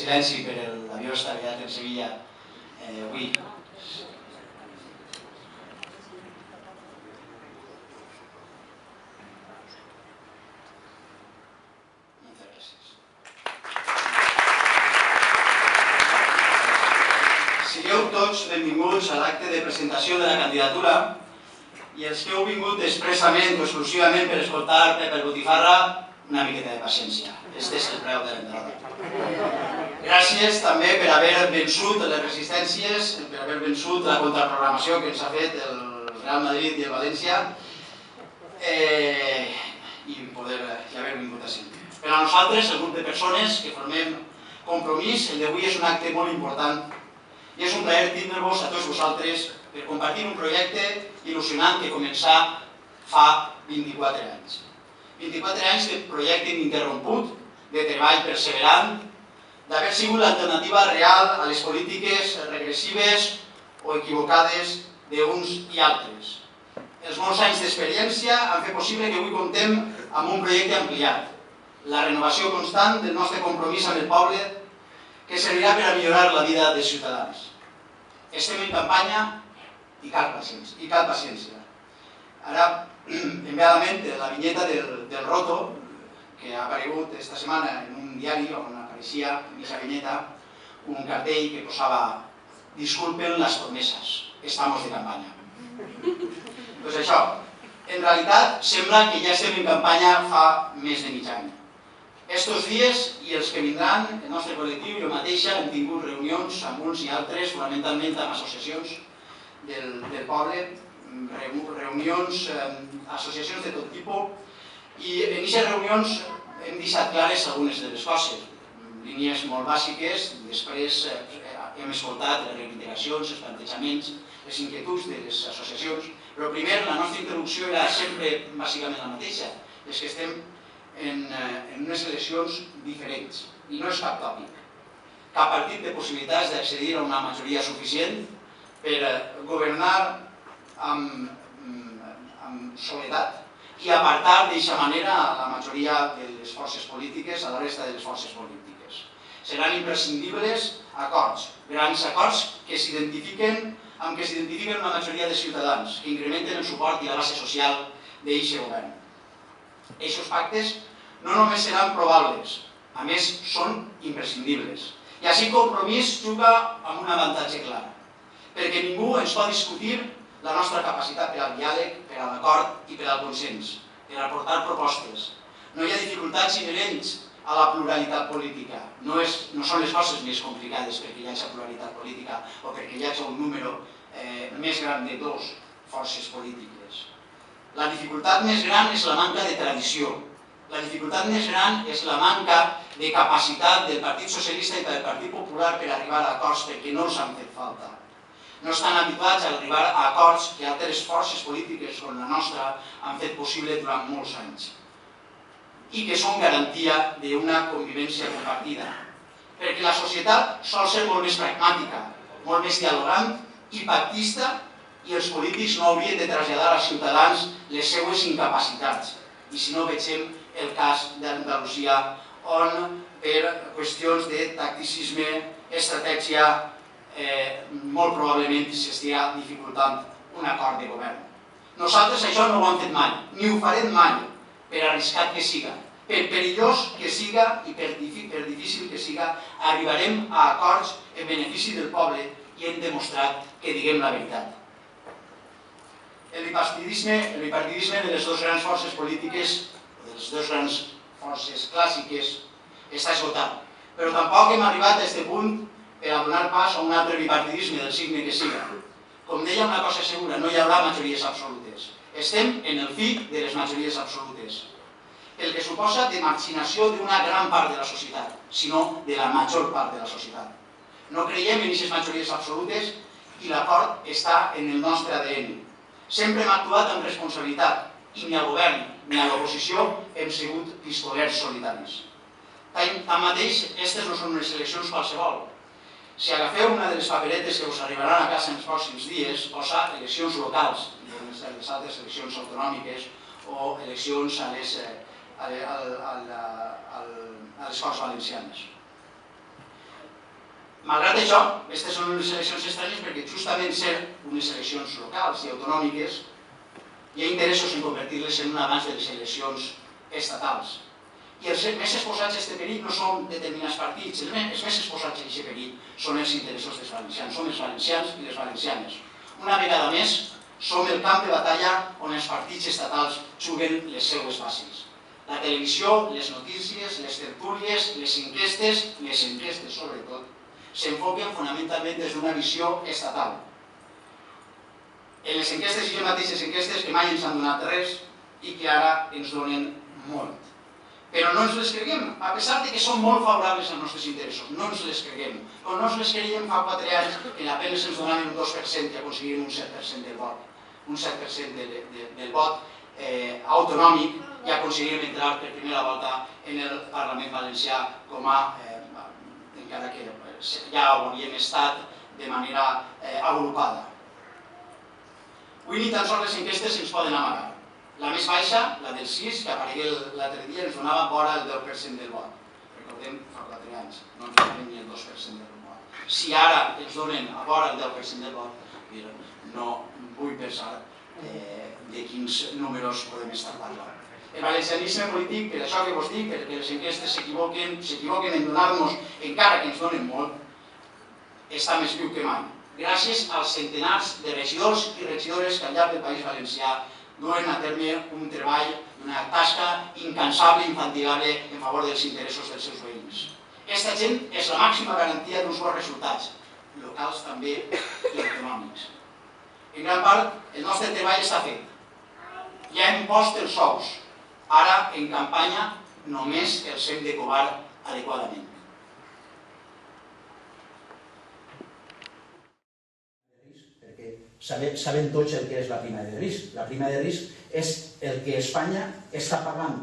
silenci per l'avió estavellat en Sevilla avui. Sigueu tots benvinguts a l'acte de presentació de la candidatura i els que heu vingut expressament o exclusivament per escoltar Pepe el Botifarra, una miqueta de paciència. Este és el preu de l'entrada. Gràcies també per haver vençut les resistències, per haver vençut la contraprogramació que ens ha fet el Real Madrid i el València i haver vingut així. Per a nosaltres, el grup de persones que formem Compromís, el d'avui és un acte molt important i és un plaer tindre-vos a tots vosaltres per compartir un projecte il·lusionant que començà fa 24 anys. 24 anys de projecte ininterromput, de treball perseverant, d'haver sigut l'alternativa real a les polítiques regressives o equivocades d'uns i altres. Els molts anys d'experiència han fet possible que avui comptem amb un projecte ampliat, la renovació constant del nostre compromís amb el poble que servirà per a millorar la vida dels ciutadans. Estem en campanya i cal paciència. Ara em ve a la ment la vinyeta del Roto, que ha aparegut esta setmana en un diari on apareixia en aquesta vinyeta un cartell que posava «Disculpen las promesas, estamos de campaña». Doncs això, en realitat sembla que ja estem en campanya fa més de mig any. Estos dies i els que vindran, el nostre col·lectiu i jo mateixa hem tingut reunions amb uns i altres, fonamentalment amb associacions del poble, reunions, associacions de tot tipus, i en aquestes reunions hem deixat clares algunes de les coses, línies molt bàsiques, després hem escoltat les reivindicacions, els plantejaments, les inquietuds de les associacions, però primer la nostra introducció era sempre bàsicament la mateixa, és que estem en unes eleccions diferents, i no és cap tòpic. Cap partit té possibilitats d'accedir a una majoria suficient per governar amb soledat i apartar d'aquesta manera la majoria de les forces polítiques a la resta de les forces polítiques. Seran imprescindibles acords, grans acords que s'identifiquen una majoria de ciutadans, que incrementen el suport i la base social d'aquest govern. Aquests pactes no només seran probables, a més són imprescindibles. I així Compromís juga amb un avantatge clar, perquè ningú ens pot discutir la nostra capacitat per al diàleg, per a l'acord i per al consens, per aportar propostes. No hi ha dificultats inherents a la pluralitat política. No són les coses més complicades perquè hi hagi pluralitat política o perquè hi hagi un número més gran de dues forces polítiques. La dificultat més gran és la manca de tradició. La dificultat més gran és la manca de capacitat del Partit Socialista i del Partit Popular per arribar a acords perquè no els han fet falta. No estan habituats a arribar a acords que altres forces polítiques com la nostra han fet possible durant molts anys i que són garantia d'una convivència compartida. Perquè la societat sol ser molt més pragmàtica, molt més dialogant i pactista, i els polítics no haurien de traslladar als ciutadans les seues incapacitats. I si no, vegem el cas d'Andalusia, on per qüestions de tacticisme, estratègia, molt probablement s'estigui dificultant un acord de govern. Nosaltres això no ho hem fet mai, ni ho farem mai, per arriscat que siga. Per perillós que siga i per difícil que siga, arribarem a acords en benefici del poble i hem demostrat que diguem la veritat. El bipartidisme de les dues grans forces polítiques, de les dues grans forces clàssiques, està esgotat. Però tampoc hem arribat a aquest punt per a donar pas a un altre bipartidisme del signe que siga. Com deia, una cosa segura, no hi haurà majories absolutes. Estem en el fi de les majories absolutes, el que suposa de marginació d'una gran part de la societat, sinó de la major part de la societat. No creiem en aquestes majories absolutes i l'acord està en el nostre ADN. Sempre hem actuat amb responsabilitat i ni al govern ni a l'oposició hem sigut pistolers solitaris. Tanmateix, aquestes no són unes eleccions qualsevol. Si agafeu una de les paperetes que us arribaran a casa en els pròxims dies, posa eleccions locals, les altres eleccions autonòmiques o eleccions a les Corts Valencianes. Malgrat això, aquestes són unes eleccions estranyes perquè justament ser unes eleccions locals i autonòmiques hi ha interessos en convertir-les en un avanç de les eleccions estatals. I els més exposats a aquest perill no són determinats partits, els més exposats a aquest perill són els interessos dels valencians, són els valencians i les valencianes. Una vegada més, som el camp de batalla on els partits estatals juguen les seues bases. La televisió, les notícies, les tertúlies, les enquestes sobretot, s'enfoquen fonamentalment des d'una visió estatal. En les enquestes hi ha mateixes enquestes que mai ens han donat res i que ara ens donen molt. Però no ens les creguem, a pesar que són molt favorables als nostres interessos, no ens les creguem. O no ens les creiem fa 4 anys que apenas ens donaven un 2% i aconseguíem un 7% del vot. Un 7% del vot autonòmic i aconseguíem entrar per primera volta en el Parlament Valencià com a, encara que ja ho havíem estat de manera agrupada. Avui ni tan sols les enquestes ens poden amagar. La més baixa, la del 6, que aparegué l'altre dia, ens donava vora el 10% del vot. Recordem, fa 4 anys, no ens donaven ni el 2% del vot. Si ara ens donen a vora el 10% del vot, no vull pensar de quins números podem estar parlant. El valencianisme polític, per això que vos dic, perquè les enquestes s'equivoquen en donar-nos, encara que ens donen molt, està més viu que mai. Gràcies als centenars de regidors i regidores que al llarg del País Valencià duen a terme un treball, una tasca incansable i infatigable en favor dels interessos dels seus veïns. Aquesta gent és la màxima garantia d'uns bons resultats, locals també i autonòmics. En gran part, el nostre treball està fet. Ja hem post els sous. Ara, en campanya, només els hem de covar adequadament. Sabem tots el que és la prima de risc. La prima de risc és el que Espanya està pagant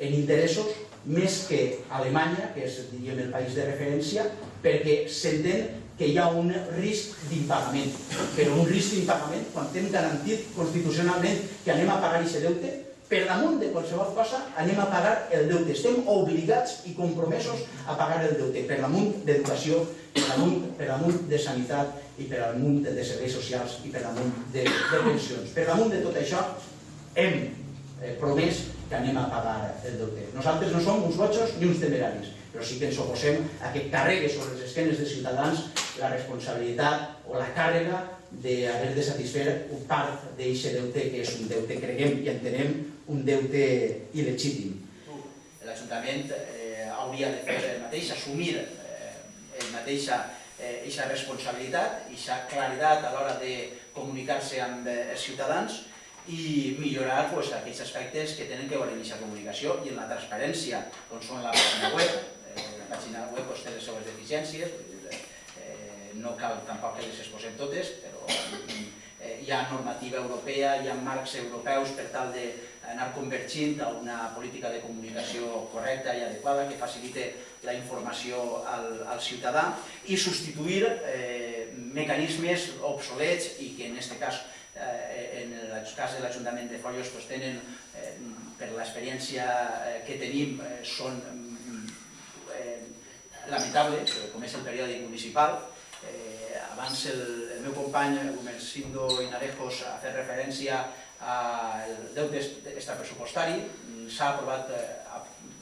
en interessos més que Alemanya, que és, diríem, el país de referència, perquè s'entén que hi ha un risc d'impagament. Però un risc d'impagament, quan hem garantit constitucionalment que anem a pagar aquest deute, per damunt de qualsevol cosa anem a pagar el deute. Estem obligats i compromesos a pagar el deute, per damunt d'educació, per damunt de sanitat i per damunt de serveis socials i per damunt de pensions. Per damunt de tot això hem promès que anem a pagar el deute. Nosaltres no som uns botxos ni uns temeraris, però sí que ens oposem a que carregui sobre les esquenes dels ciutadans la responsabilitat o la càrrega d'haver de satisfer part d'aquest deute, que és un deute, creguem i entenem, un deute il·legítim. L'Ajuntament hauria de fer el mateix, assumir aquesta responsabilitat, aquesta claredat a l'hora de comunicar-se amb els ciutadans i millorar aquells aspectes que tenen que veure en aquesta comunicació i en la transparència, com són la pàgina web. La pàgina web té les seves deficiències, no cal tampoc que les exposem totes, però hi ha normativa europea, hi ha marcs europeus per tal d'anar convergint a una política de comunicació correcta i adequada que facilite la informació al ciutadà i substituir mecanismes obsolets i que en aquest cas, en el cas de l'Ajuntament de Foios, tenen, per l'experiència que tenim, són lamentables, com és el periòdic municipal. Abans el meu company, Gumersindo Inarejos, ha fet referència al deute extrapressupostari. S'ha aprovat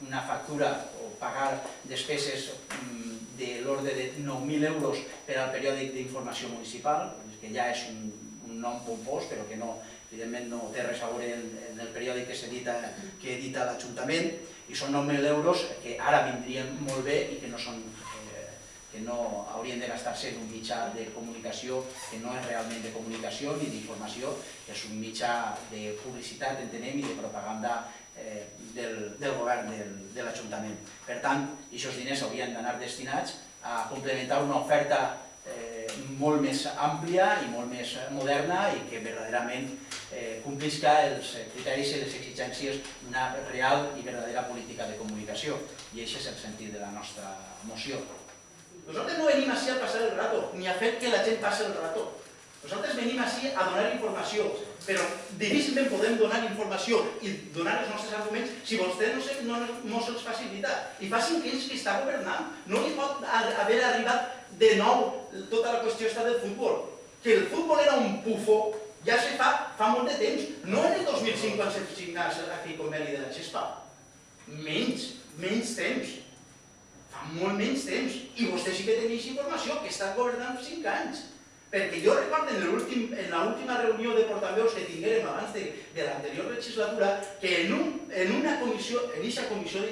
una factura o pagar despeses de l'ordre de 9.000 euros per al periòdic d'informació municipal, que ja és un nom pompós, però que evidentment no té res a veure en el periòdic que edita l'Ajuntament, i són 9.000 euros que ara vindrien molt bé i que no haurien de gastar-se en un mitjà de comunicació que no és realment de comunicació ni d'informació, que és un mitjà de publicitat, entenem, i de propaganda del govern de l'Ajuntament. Per tant, aquests diners haurien d'anar destinats a complementar una oferta molt més àmplia i molt més moderna i que verdaderament complisca els criteris i les exigències d'una real i verdadera política de comunicació. I aquest és el sentit de la nostra moció. Nosaltres no venim així a passar el rato, ni a fer que la gent passi el rato. Nosaltres venim així a donar informació, però difícilment podem donar informació i donar els nostres arguments si vostè no se'ls facilita. I facin que ells que està governant no li pot haver arribat de nou tota la qüestió està del futbol. Que el futbol era un pufo ja se fa molt de temps. No en el 2005 quan se signà aquell conveni de la Xespa. Menys temps. Fa molt menys temps. I vostè sí que tenia informació que està governant 5 anys. Perquè jo recordo en l'última reunió de portaveus que tinguérem abans de l'anterior legislatura que en una comissió, en aquesta comissió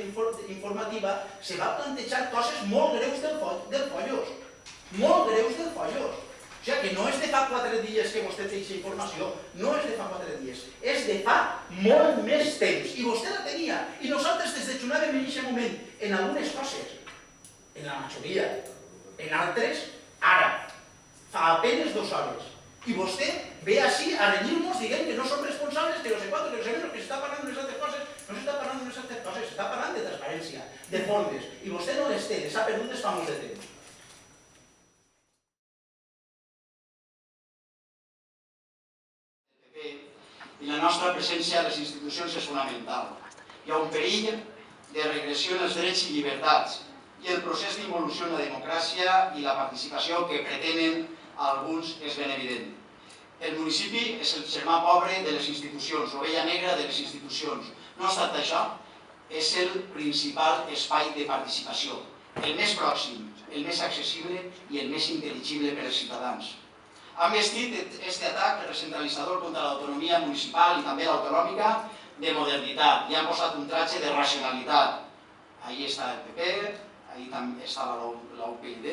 informativa, se va plantejar coses molt greus del Follos. Molt greus del Follos. O sigui que no és de fa 4 dies que vostè té aquesta informació, no és de fa 4 dies, és de fa molt més temps. I vostè la tenia. I nosaltres desdejunàvem en aquest moment en algunes coses, en la majoria, en altres, ara. Fa apenas 2 hores. I vostè ve així a renyir-nos dient que no som responsables, que no sé quantos, que no sé menos, que s'està parlant d'unes altres coses. No s'està parlant d'unes altres coses, s'està parlant de transparència, de formes. I vostè no les té, les ha perdudes fa molt de temps. I la nostra presència a les institucions és fonamental. Hi ha un perill de regressió en els drets i llibertats i el procés d'involució en la democràcia i la participació que pretenen alguns és ben evident. El municipi és el germà pobre de les institucions, l'ovella negra de les institucions. No obstant això, és el principal espai de participació, el més pròxim, el més accessible i el més intel·ligible per als ciutadans. Han vestit aquest atac recentralitzador contra l'autonomia municipal i també l'autonòmica de modernitat i han posat un tratge de racionalitat. Ahí està el PP, ahí també estava la UPyD,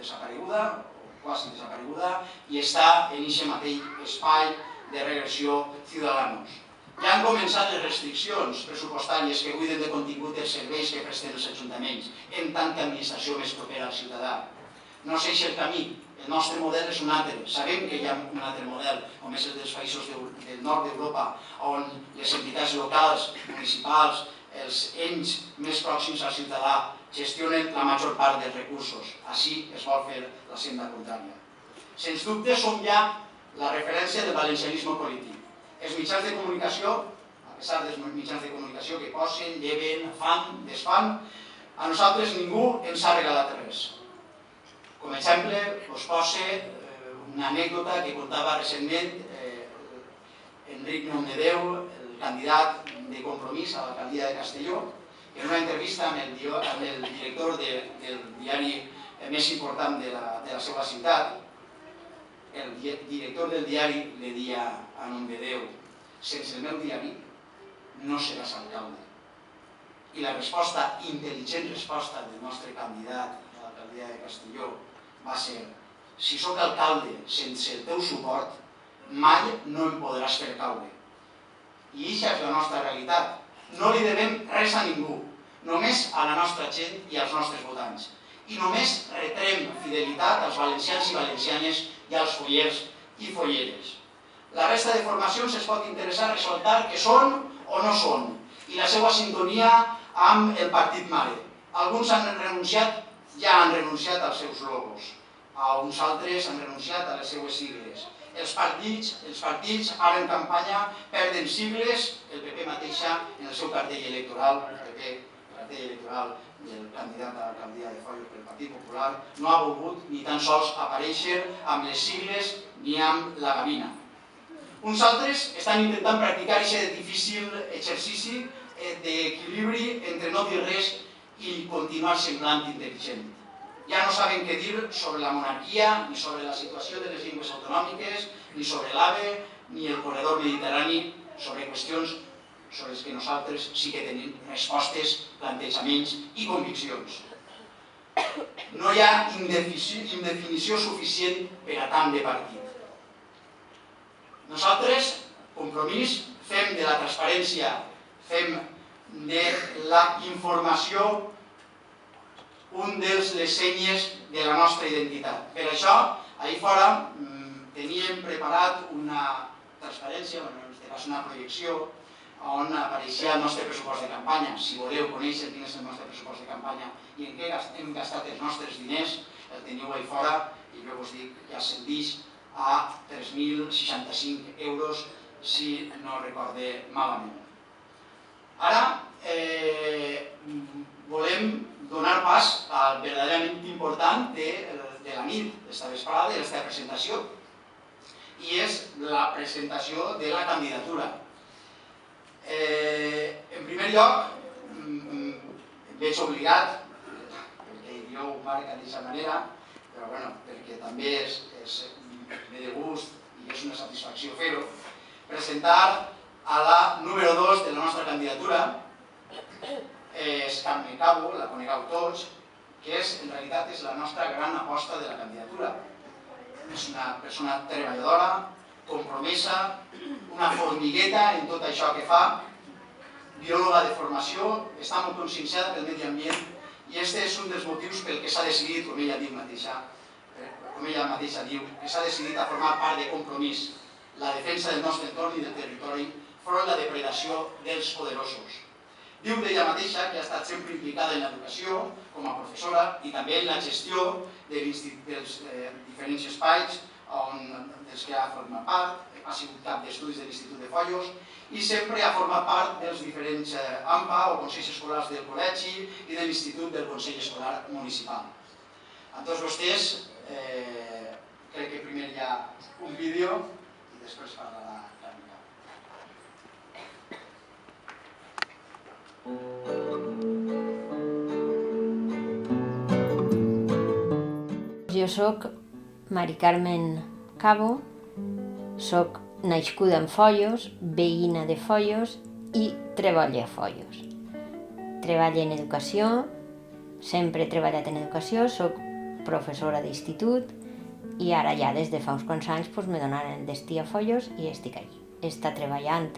desapareguda, o quasi desapareguda, i està en aquest mateix espai de regressió Ciudadanos. Ja han començat les restriccions pressupostàries que buiden de contingut els serveis que presten els ajuntaments, en tant que administració més propera al ciutadà. No sé si el camí, el nostre model és un altre. Sabem que hi ha un altre model, com és el dels països del nord d'Europa, on les entitats locals, municipals, els ens més pròxims al ciutadà gestionen la major part dels recursos. Així es vol fer la senda contrària. Sens dubte som ja la referència del valencianisme polític. Els mitjans de comunicació, a pesar dels mitjans de comunicació que posen, lleven, fan, desfan, a nosaltres ningú ens ha regalat res. Com a exemple, us poso una anècdota que contava recentment Enric Nomdedeu, el candidat de Compromís a l'alcaldia de Castelló, en una entrevista amb el director del diari més important de la seva ciutat. El director del diari li deia a Nomdedeu: sense el meu diari no seràs alcalde. I la resposta, intel·ligent resposta del nostre candidat a l'alcaldia de Castelló va ser: si sóc alcalde sense el teu suport, mai no em podràs fer caure. I aquesta és la nostra realitat. No li devem res a ningú, només a la nostra gent i als nostres votants. I només retrem fidelitat als valencians i valencianes i als follers i folleres. La resta de formacions es pot interessar a ressaltar que són o no són, i la seva sintonia amb el partit mare. Alguns ja han renunciat als seus logos, uns altres han renunciat a les seues sigles. Els partits ara en campanya perden sigles, el PP mateixa en el seu cartell electoral, el cartell electoral del candidat a l'alcaldia de Follos pel Partit Popular, no ha volgut ni tan sols aparèixer amb les sigles ni amb la gavina. Uns altres estan intentant practicar aquest difícil exercici d'equilibri entre no dir res i continuar semblant intel·ligent. Ja no saben què dir sobre la monarquia, ni sobre la situació de les llengües autonòmiques, ni sobre l'AVE, ni el corredor mediterrani, sobre qüestions sobre les que nosaltres sí que tenim respostes, plantejaments i conviccions. No hi ha indefinició suficient per a tant de partit. Nosaltres, Compromís, fem de la transparència, fem de la informació un dels les senyes de la nostra identitat. Per això, ahir fora teníem preparat una transparència, en aquest cas una projecció, on apareixia el nostre pressupost de campanya. Si voleu conèixer quin és el nostre pressupost de campanya i en què hem gastat els nostres diners, el teniu ahir fora i jo us dic, ja ascendix a 3.065 euros, si no recorde malament. Ara volem donar pas al verdaderament important de la nit, d'esta vesprada, d'esta presentació, i és la presentació de la candidatura. En primer lloc, veig obligat, perquè jo ho marca d'aquesta manera, però perquè també ve de gust i és una satisfacció fer-ho, presentar a la número 2 de la nostra candidatura. És Carme Cabo, la conegueu tots, que en realitat és la nostra gran aposta de la candidatura. És una persona treballadora, compromesa, una formigueta en tot això que fa, biòloga de formació, està molt conscienciada pel medi ambient i aquest és un dels motius pel que s'ha decidit, com ella mateixa diu, que s'ha decidit a formar part de Compromís, la defensa del nostre entorn i del territori front a la depredació dels poderosos. Diu d'ella mateixa que ha estat sempre implicada en l'educació com a professora i també en la gestió dels diferents espais dels que ha format part, ha sigut cap d'estudis de l'Institut de Foios i sempre ha format part dels diferents AMPA o Consells Escolars del Col·legi i de l'Institut del Consell Escolar Municipal. A tots vostès, crec que primer hi ha un vídeo i després parlarà Carme Cabo. Jo soc Mari Carmen Cabo, soc nascuda en Foios, veïna de Foios i treballo a Foios. Treballo en educació, sempre he treballat en educació, soc professora d'institut i ara ja des de fa uns quants anys me donaren el destí a Foios i estic allí. He estat treballant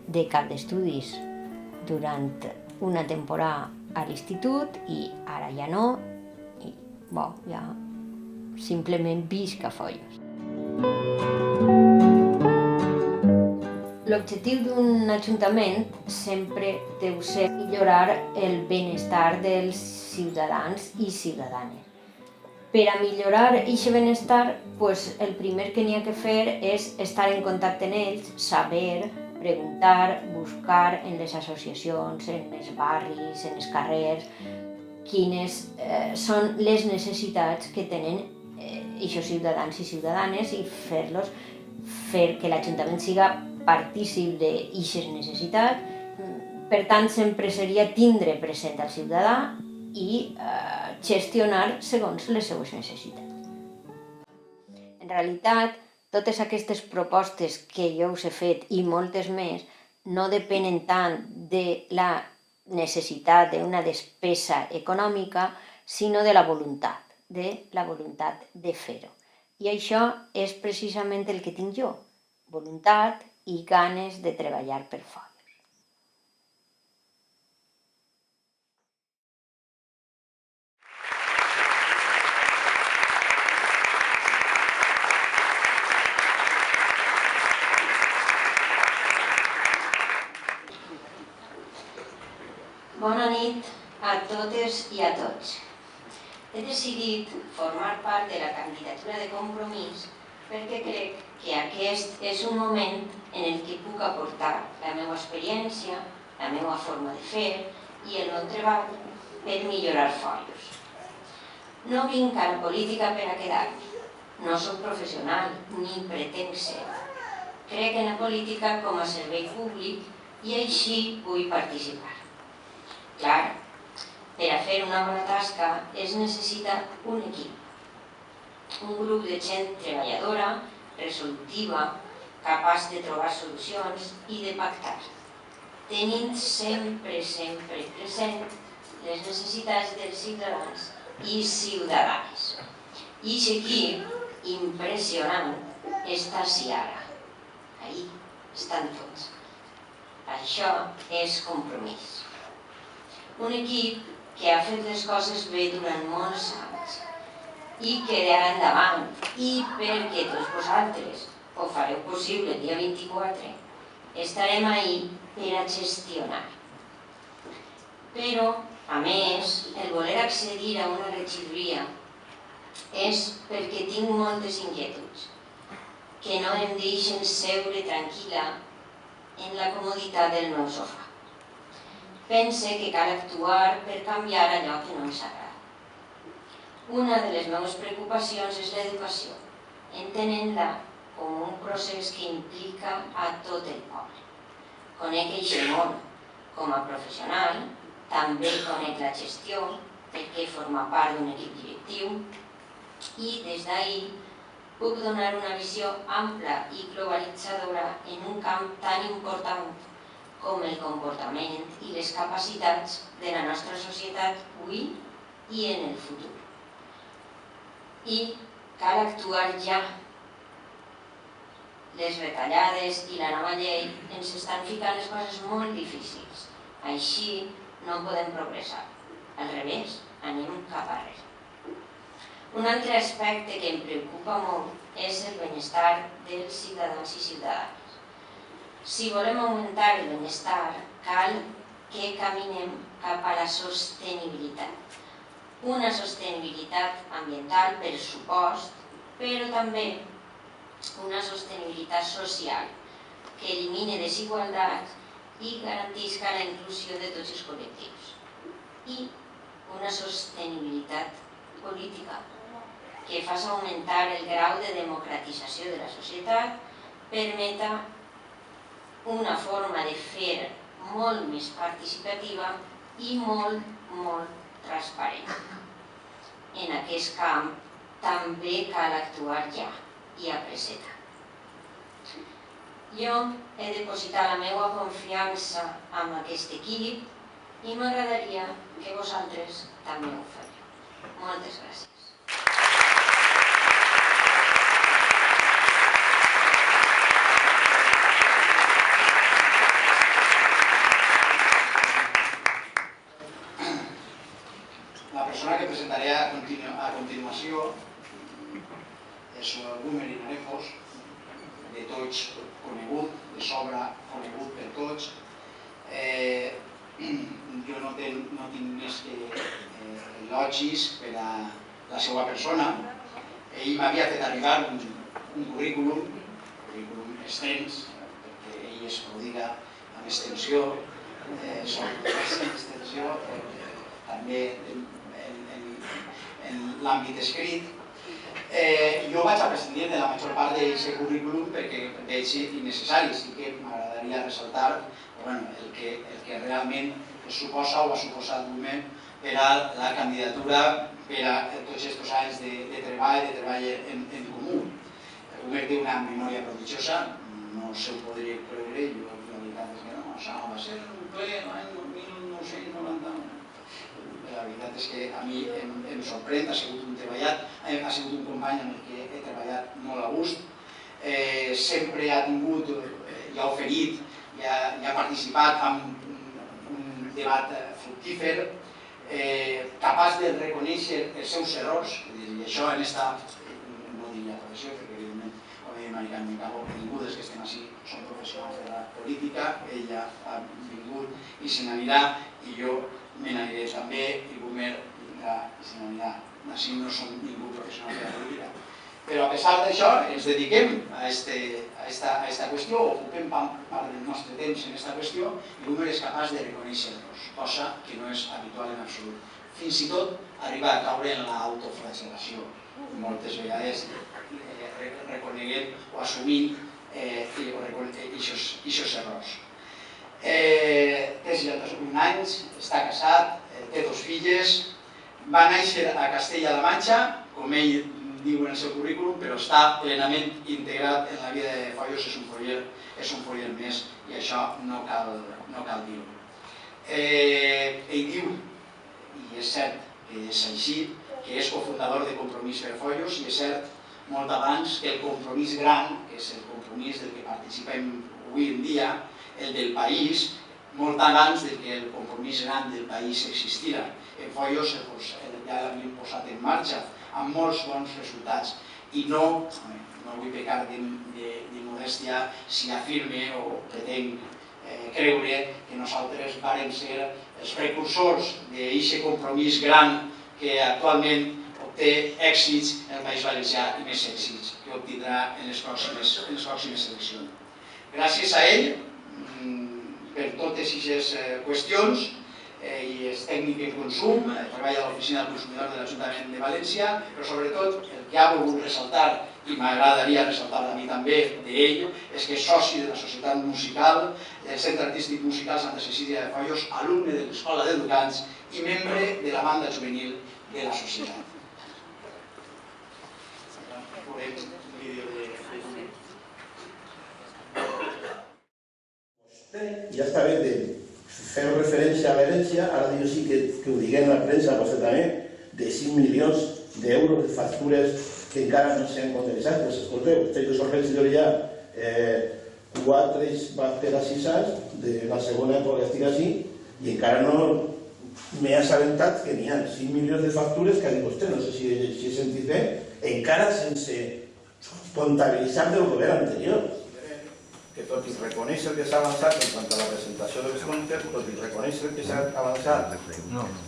de cap d'estudis durant una temporada a l'institut i ara ja no, i ja simplement visc a Foios. L'objectiu d'un ajuntament sempre deu ser millorar el benestar dels ciutadans i ciutadanes. Per a millorar aquest benestar, el primer que n'hi ha que fer és estar en contacte amb ells, saber, preguntar, buscar en les associacions, en els barris, en els carrers, quines són les necessitats que tenen aquests ciutadans i ciutadanes i fer que l'Ajuntament siga partícip d'aquestes necessitats. Per tant, sempre seria tindre present al ciutadà i gestionar segons les seues necessitats. En realitat, totes aquestes propostes que jo us he fet i moltes més no depenen tant de la necessitat d'una despesa econòmica, sinó de la voluntat de fer-ho. I això és precisament el que tinc jo, voluntat i ganes de treballar per Foios. Bona nit a totes i a tots. He decidit formar part de la candidatura de Compromís perquè crec que aquest és un moment en el que puc aportar la meva experiència, la meva forma de fer i el meu treball per millorar Foios. No vinc a la política per a quedar-me, no soc professional ni pretenc ser. Crec en la política com a servei públic i així vull participar. Clar, per a fer una bona tasca es necessita un equip, un grup de gent treballadora, resolutiva, capaç de trobar solucions i de pactar, tenint sempre present les necessitats dels ciutadans i ciutadanes. I aquest equip impressionant està així ara. Ahí estan tots. Això és Compromís. Un equip que ha fet les coses bé durant molts anys i que d'ara endavant, i perquè tots vosaltres ho fareu possible el dia 24, estarem ahí per a gestionar. Però, a més, el voler accedir a una regidoria és perquè tinc moltes inquietuds que no em deixen seure tranquil·la en la comoditat del meu sofà. pense que cal actuar per canviar allò que no ens agrada. Una de les meves preocupacions és l'educació, entenent-la com un procés que implica a tot el poble. Conec aquest món com a professional, també conec la gestió, perquè forma part d'un equip directiu, i des d'ahir puc donar una visió ampla i globalitzadora en un camp tan important com el comportament i les capacitats de la nostra societat avui i en el futur. I cal actuar ja. Les retallades i la nova llei ens estan ficant les coses molt difícils. Així no podem progressar. Al revés, anem cap arrere. Un altre aspecte que em preocupa molt és el benestar dels ciutadans i ciutadanes. Si volem augmentar el benestar, cal que caminem cap a la sostenibilitat. Una sostenibilitat ambiental, per supost, però també una sostenibilitat social que elimine desigualtats i garantisca la inclusió de tots els col·lectius. I una sostenibilitat política que faci augmentar el grau de democratització de la societat, permeta una forma de fer molt més participativa i molt, molt transparent. En aquest camp també cal actuar ja i a presseta. Jo he depositat la meva confiança en aquest equip i m'agradaria que vosaltres també ho feu. Moltes gràcies. La persona que presentaré a continuació és el Gumer Hinarejos, de tots conegut, de sobre conegut per tots. Jo no tinc més que elogis per a la seva persona. Ell m'havia fet arribar un currículum extens, perquè ell es prodiga amb extensió, també en l'àmbit escrit. Jo vaig a prescindir de la major part d'aquest currículum perquè veig innecessari. Sí que m'agradaria ressaltar el que realment suposa o ha suposat Gumer per a la candidatura per a tots aquests anys de treball en comú. Gumer té una memòria prodigiosa, no se'l podria creure, jo la veritat és que no, això va ser un ple l'any 1999. La veritat és que a mi em sorprèn, ha sigut un company amb el que he treballat molt a gust, sempre ha tingut, i ha oferit, i ha participat en un debat fructífer, capaç de reconèixer els seus errors, i això en esta, no diria professió, perquè evidentment, com he dit, ningú dels que estem així són professionals de la política, ella ha vingut i se n'anirà, i jo me n'aniré també, i Gumer vindrà i se n'anirà. Així no som ningú professional de la política. Però a pesar d'això, ens dediquem a aquesta qüestió, ocupem part del nostre temps en aquesta qüestió, i Gumer és capaç de reconèixer-los, cosa que no és habitual en absolut. Fins i tot arribar a caure en l'autoflagel·lació, moltes vegades reconeguent o assumint aquests errors. Té 61 anys, està casat, té 2 filles, va néixer a Castella-La Manxa, com ell diu en el seu currículum, però està plenament integrat en la vida de Foios, és un foller més, i això no cal dir-ho. Ell diu, i és cert que és així, que és cofundador de Compromís per Foios, i és cert molt abans que el compromís gran, que és el compromís del que participem avui en dia, el del país, molt abans que el compromís gran del país existira. En Foios ja l'havíem posat en marxa, amb molts bons resultats. I no vull pecar d'immodèstia si afirme o pretenc creure que nosaltres vàrem ser els precursors d'aquest compromís gran que actualment obté èxits en el País Valencià i més èxits que obtindrà en les pròximes eleccions. Gràcies a ell per totes aquestes qüestions i és tècnic en consum, treballa a l'Oficina del Consumidor de l'Ajuntament de València, però sobretot el que ha volgut ressaltar, i m'agradaria ressaltar a mi també d'ell, és que és soci de la Societat Musical, del Centre Artístic Musical Santa Cecília de Foios, alumne de l'Escola d'Educants i membre de la banda juvenil de la societat. Ja està bé de fer referència a l'herència, ara diu sí que ho diguem a la premsa també, de 5 milions d'euros de factures que encara no s'han comptabilitzat. Pues escolteu, estic que soc regidor ja 4 anys va per a 6 anys, de la segona època estic així, i encara no m'he assabentat que n'hi ha 5 milions de factures que ha dit vostè, no sé si he sentit bé, encara sense comptabilitzar del govern anterior. Que tot i reconèixer que s'ha avançat en quant a la presentació de les comptes, tot i reconèixer que s'ha avançat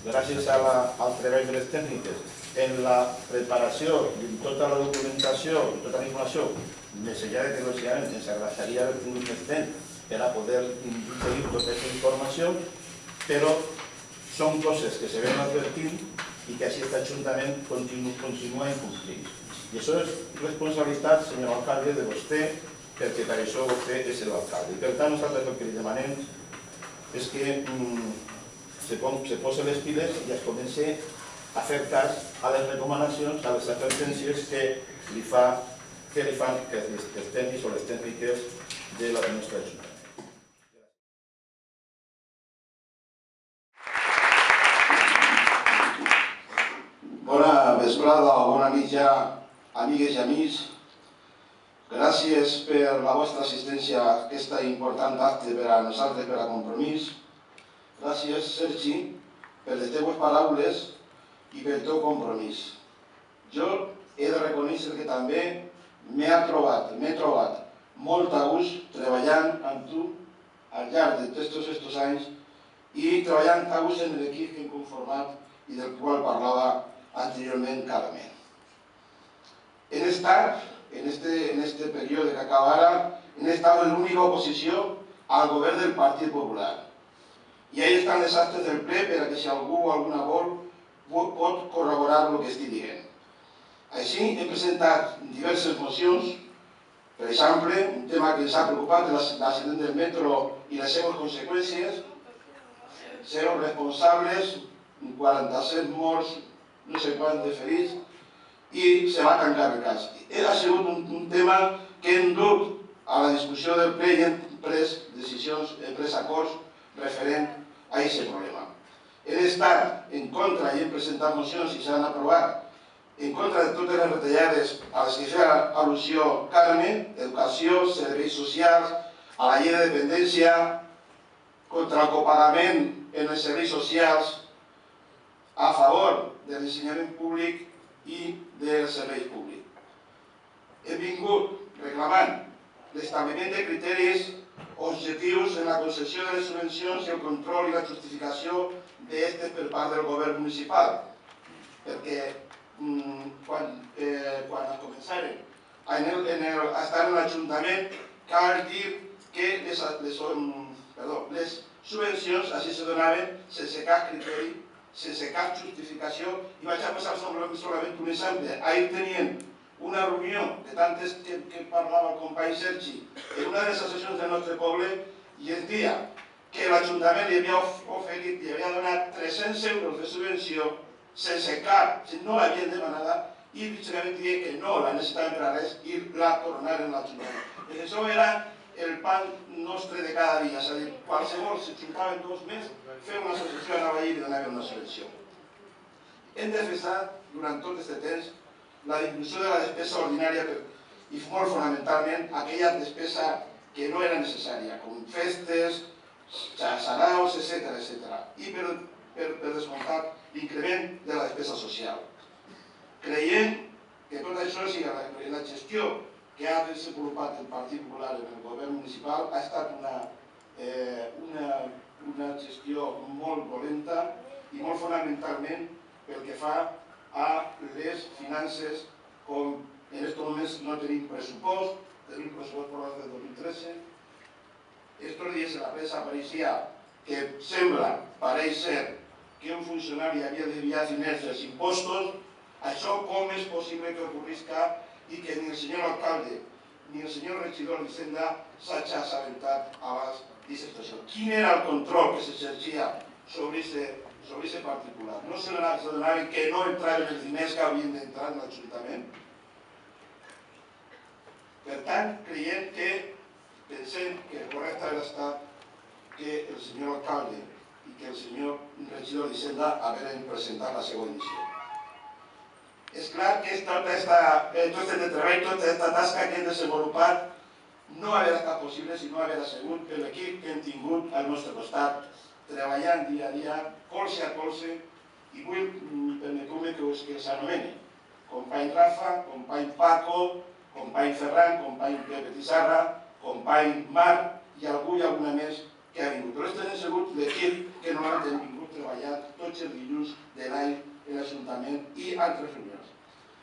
gràcies al treball de les tècniques en la preparació de tota la documentació i tota la informació, més enllà de que lògicament ens agradaria haver tingut més temps per a poder seguir tota aquesta informació, però són coses que se ven advertint i que així aquest Ajuntament continua incomplint. I això és responsabilitat, senyor alcalde, de vostè, perquè per això vostè és l'alcalde. I per tant, nosaltres el que li demanem és que se posi les piles i es comenci a fer cas a les recomanacions, a les advertències que li fan els tècnics o les tècniques de la nostra Ajuntament. Bona vesprada o bona nit ja, amigues i amics. Gràcies per la vostra assistència a aquest important acte per a nosaltres, per a Compromís. Gràcies, Sergi, per les teves paraules i pel teu compromís. Jo he de reconèixer que també m'he trobat molt a gust treballant amb tu al llarg de tots aquests anys i treballant a gust en l'equip que hem conformat i del qual parlava anteriorment Carmen. En este període que acaba ara, hem estat l'única oposició al govern del Partit Popular. I ahí estan les actes del ple per a que si algú o alguna pot corroborar el que estic dient. Així hem presentat diverses mocions, per exemple, un tema que ens ha preocupat, l'accident del metro i les seves conseqüències, 0 responsables, 47 morts, no sé quants de ferits, i se va tancar el cas. Ha sigut un tema que hem dut a la discussió del ple i hem pres decisions, hem pres acords referent a aquest problema. Hem estat en contra i hem presentat mocions i s'han aprovat en contra de totes les retallades a les que feia al·lusió Carmen, educació, serveis socials, a la llei de dependència, contra el copagament en els serveis socials, a favor de l'ensenyament públic i dels serveis públics. Hem vingut reclamant l'establiment de criteris objectius en la concessió de les subvencions i el control i la justificació d'aquestes per part del govern municipal, perquè quan es començaren a estar en l'Ajuntament cal dir que les subvencions així se donaven sense cap criteri, sense cap justificació, i vaig a passar solament un exemple. Ahir tenien una reunió de tantes que parlava el company Sergi en una de les associacions del nostre poble i ens deia que l'Ajuntament li havia oferit, li havia donat 300 euros de subvenció sense cap, no l'havien demanada, i sincerament deia que no la necessitaven per a res i la tornaren a l'Ajuntament. Això era el pan nostre de cada dia, és a dir, qualsevol, si juntaven 2 mesos, fer una associació anava allà i li donaven una subvenció. Hem defensat durant tot aquest temps la disminució de la despesa ordinària i molt fonamentalment aquella despesa que no era necessària, com festes, saraus, etc. I per descomptat l'increment de la despesa social. Creiem que tot això, la gestió que ha desenvolupat el Partit Popular en el govern municipal ha estat una gestió molt dolenta i molt fonamentalment pel que fa a les finances, com en aquests moments no tenim pressupost per l'any del 2013, estos dies en la premsa apareixia que pareix ser, que un funcionari havia desviat diners dels impostos. Això com és possible que ocorrisca i que ni el senyor alcalde ni el senyor regidor d'Hisenda s'hagi assabentat abans d'aquesta situació? Quin era el control que s'exercia sobre aquest particular? No se n'adonava que no entraven els diners que havien d'entrar en l'Ajuntament? Per tant, creiem que pensem que el correcte hauria estat que el senyor alcalde i que el senyor regidor d'Hisenda hagueren presentat la seva edició. És clar que tot aquest treball, tota aquesta tasca que hem desenvolupat no hauria estat possible si no hagués sigut per l'equip que hem tingut al nostre costat, treballant dia a dia, colze a colze, i vull permetre-me que els anomeni. Company Rafa, company Paco, company Ferran, company Pepe Tizarra, company Marc i algú i alguna més que ha vingut. Però aquest ha sigut l'equip que normalment hem vingut treballant tots els dilluns de l'any en l'Ajuntament i altres reunions.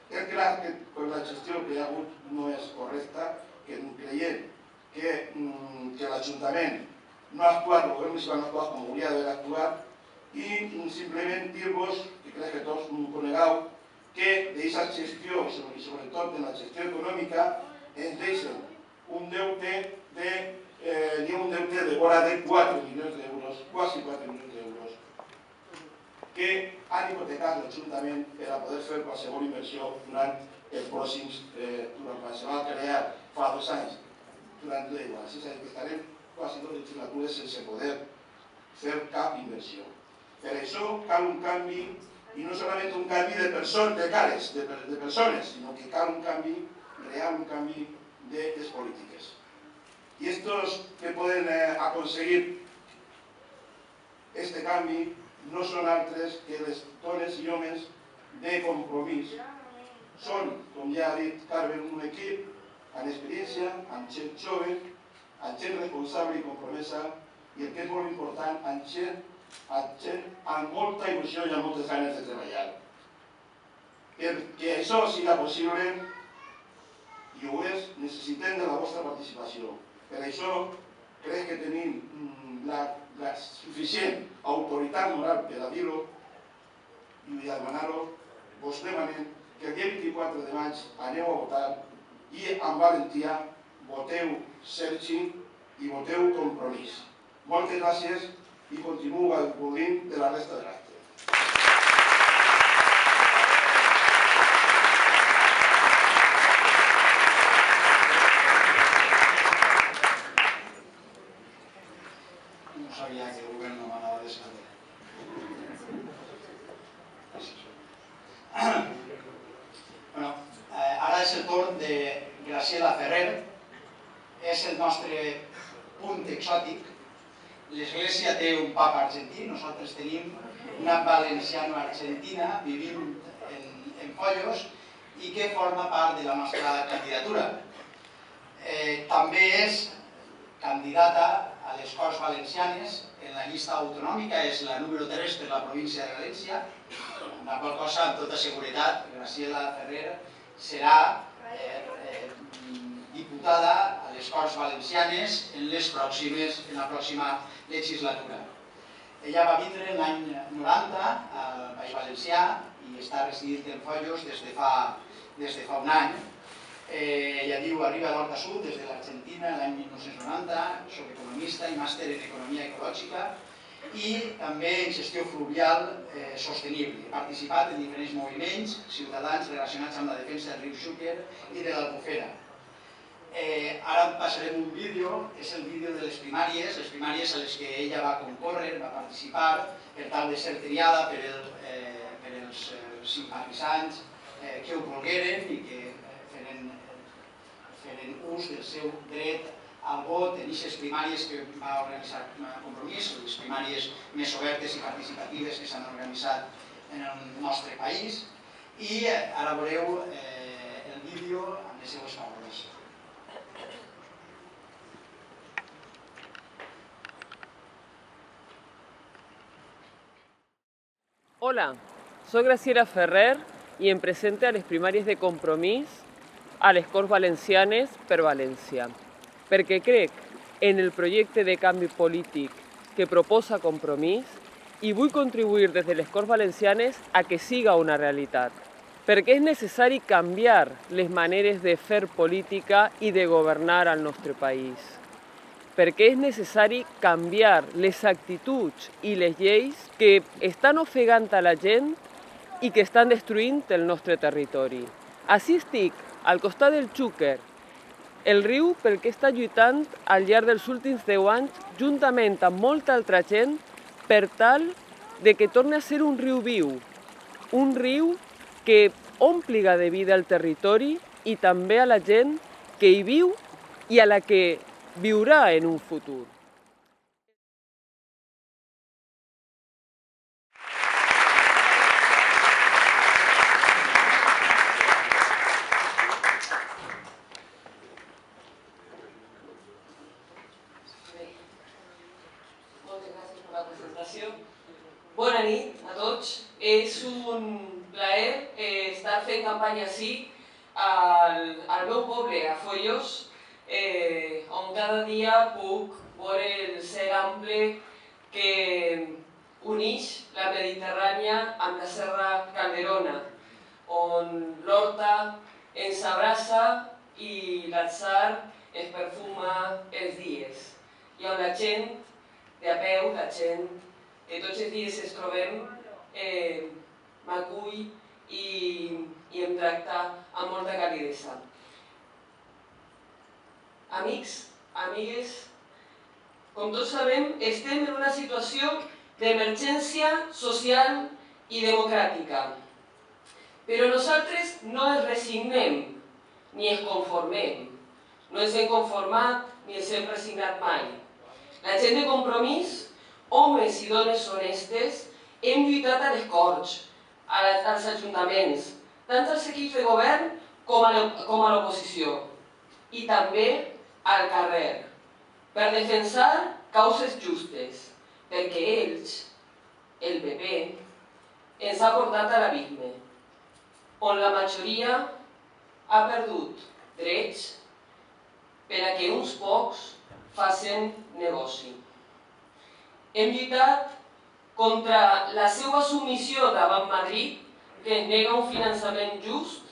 És clar que la gestió que hi ha hagut no és correcta, que creiem que l'Ajuntament no ha actuat, el govern municipal no ha actuat com hauria d'haver actuat, i simplement dir-vos, que crec que tots conegueu, que d'aquesta gestió, i sobretot de la gestió econòmica, ens deixen un deute de vora de 4 milions d'euros, quasi 4 milions d'euros, que han hipotecat l'Ajuntament per a poder fer qualsevol inversió durant els pròxims, quan se va crear fa 2 anys, durant l'aigua. És a dir, que estarem quasi 2 legislatures sense poder fer cap inversió. Per això cal un canvi, i no solament un canvi de cares, de persones, sinó que cal un canvi real, un canvi de les polítiques. I estos que poden aconseguir este canvi no són altres que les dones i homes de Compromís. Són, com ja ha dit Carmen, un equip amb experiència, amb gent jove, amb gent responsable i compromesa, i el que és molt important, amb gent amb molta il·lusió i amb moltes ganes de treballar. Perquè això sigui possible, i ho és, necessitem de la vostra participació. Per això crec que tenim la suficient autoritat moral per a dir-ho i demanar-ho. Vos demanem que el dia 24 de maig aneu a votar i amb valentia voteu Sergi i voteu Compromís. Moltes gràcies i continuo gaudint de la resta de l'acte. No sabia que el govern no m'anava de saber. Bueno, ara és el torn de Graciela Ferrer. És el nostre punt exòtic. L'Església té un papa argentí, nosaltres tenim una valenciano-argentina, vivim en Follos i que forma part de la nostra candidatura. També és candidata a les Corts Valencianes en la llista autonòmica, és la número 3 per la província de València, amb la qual cosa, amb tota seguretat, Graciela Ferrer serà diputada a les Corts Valencianes en la pròxima legislatura. Ella va vindre l'any 90 al País Valencià i està residint en Follos des de fa un any. Ella diu, arriba d'Horta Sud des de l'Argentina l'any 1990, soc economista i màster en economia ecològica i també en gestió fluvial sostenible. He participat en diferents moviments ciutadans relacionats amb la defensa del riu Xúquer i de l'Albufera. Ara passarem un vídeo, és el vídeo de les primàries a les que ella va concórrer, va participar, per tal de ser triada per els simpatitzants que ho volgueren i que feren ús del seu dret al vot en aquestes primàries que va organitzar Compromís, les primàries més obertes i participatives que s'han organitzat en el nostre país. I ara veureu el vídeo amb les seues paraules. Hola, soy Graciela Ferrer y em presente a les primàries de Compromís a les Corts Valencianes per València, perquè crec en el projecte de canvi polític que proposa Compromís i vull contribuir des de les Corts Valencianes a que siga una realitat, perquè és necessari canviar les maneres de fer política i de governar al nostre país, perquè és necessari canviar les actituds i les lleis que estan ofegant a la gent i que estan destruint el nostre territori. Així estic, al costat del Xúquer, el riu pel que està lluitant al llarg dels últims 10 anys, juntament amb molta altra gent, per tal de que torni a ser un riu viu, un riu que ompliga de vida el territori i també a la gent que hi viu i a la que viurà en un futur. Bona nit a tots. És un plaer estar fent campanya així al meu poble, a Foios, on cada dia puc veure el cel ample que uneix la Mediterrània amb la Serra Calderona, on l'horta ens abraça i l'atzar es perfuma els dies, i on la gent de a peu, la gent que tots els dies ens trobem, m'acull i em tracta amb molta calidesa. Amics, amigues, com tots sabem, estem en una situació d'emergència social i democràtica. Però nosaltres no ens resignem ni ens conformem. No ens hem conformat ni ens hem resignat mai. La gent de Compromís, homes i dones honestes, hem lluitat a les Corts, als ajuntaments, tant als equips de govern com a l'oposició, i també al carrer, per defensar causes justes, perquè ells, el PP, ens ha portat a l'abisme, on la majoria ha perdut drets per a que uns pocs facin negoci. Hem lluitat contra la seva submissió davant Madrid, que ens nega un finançament just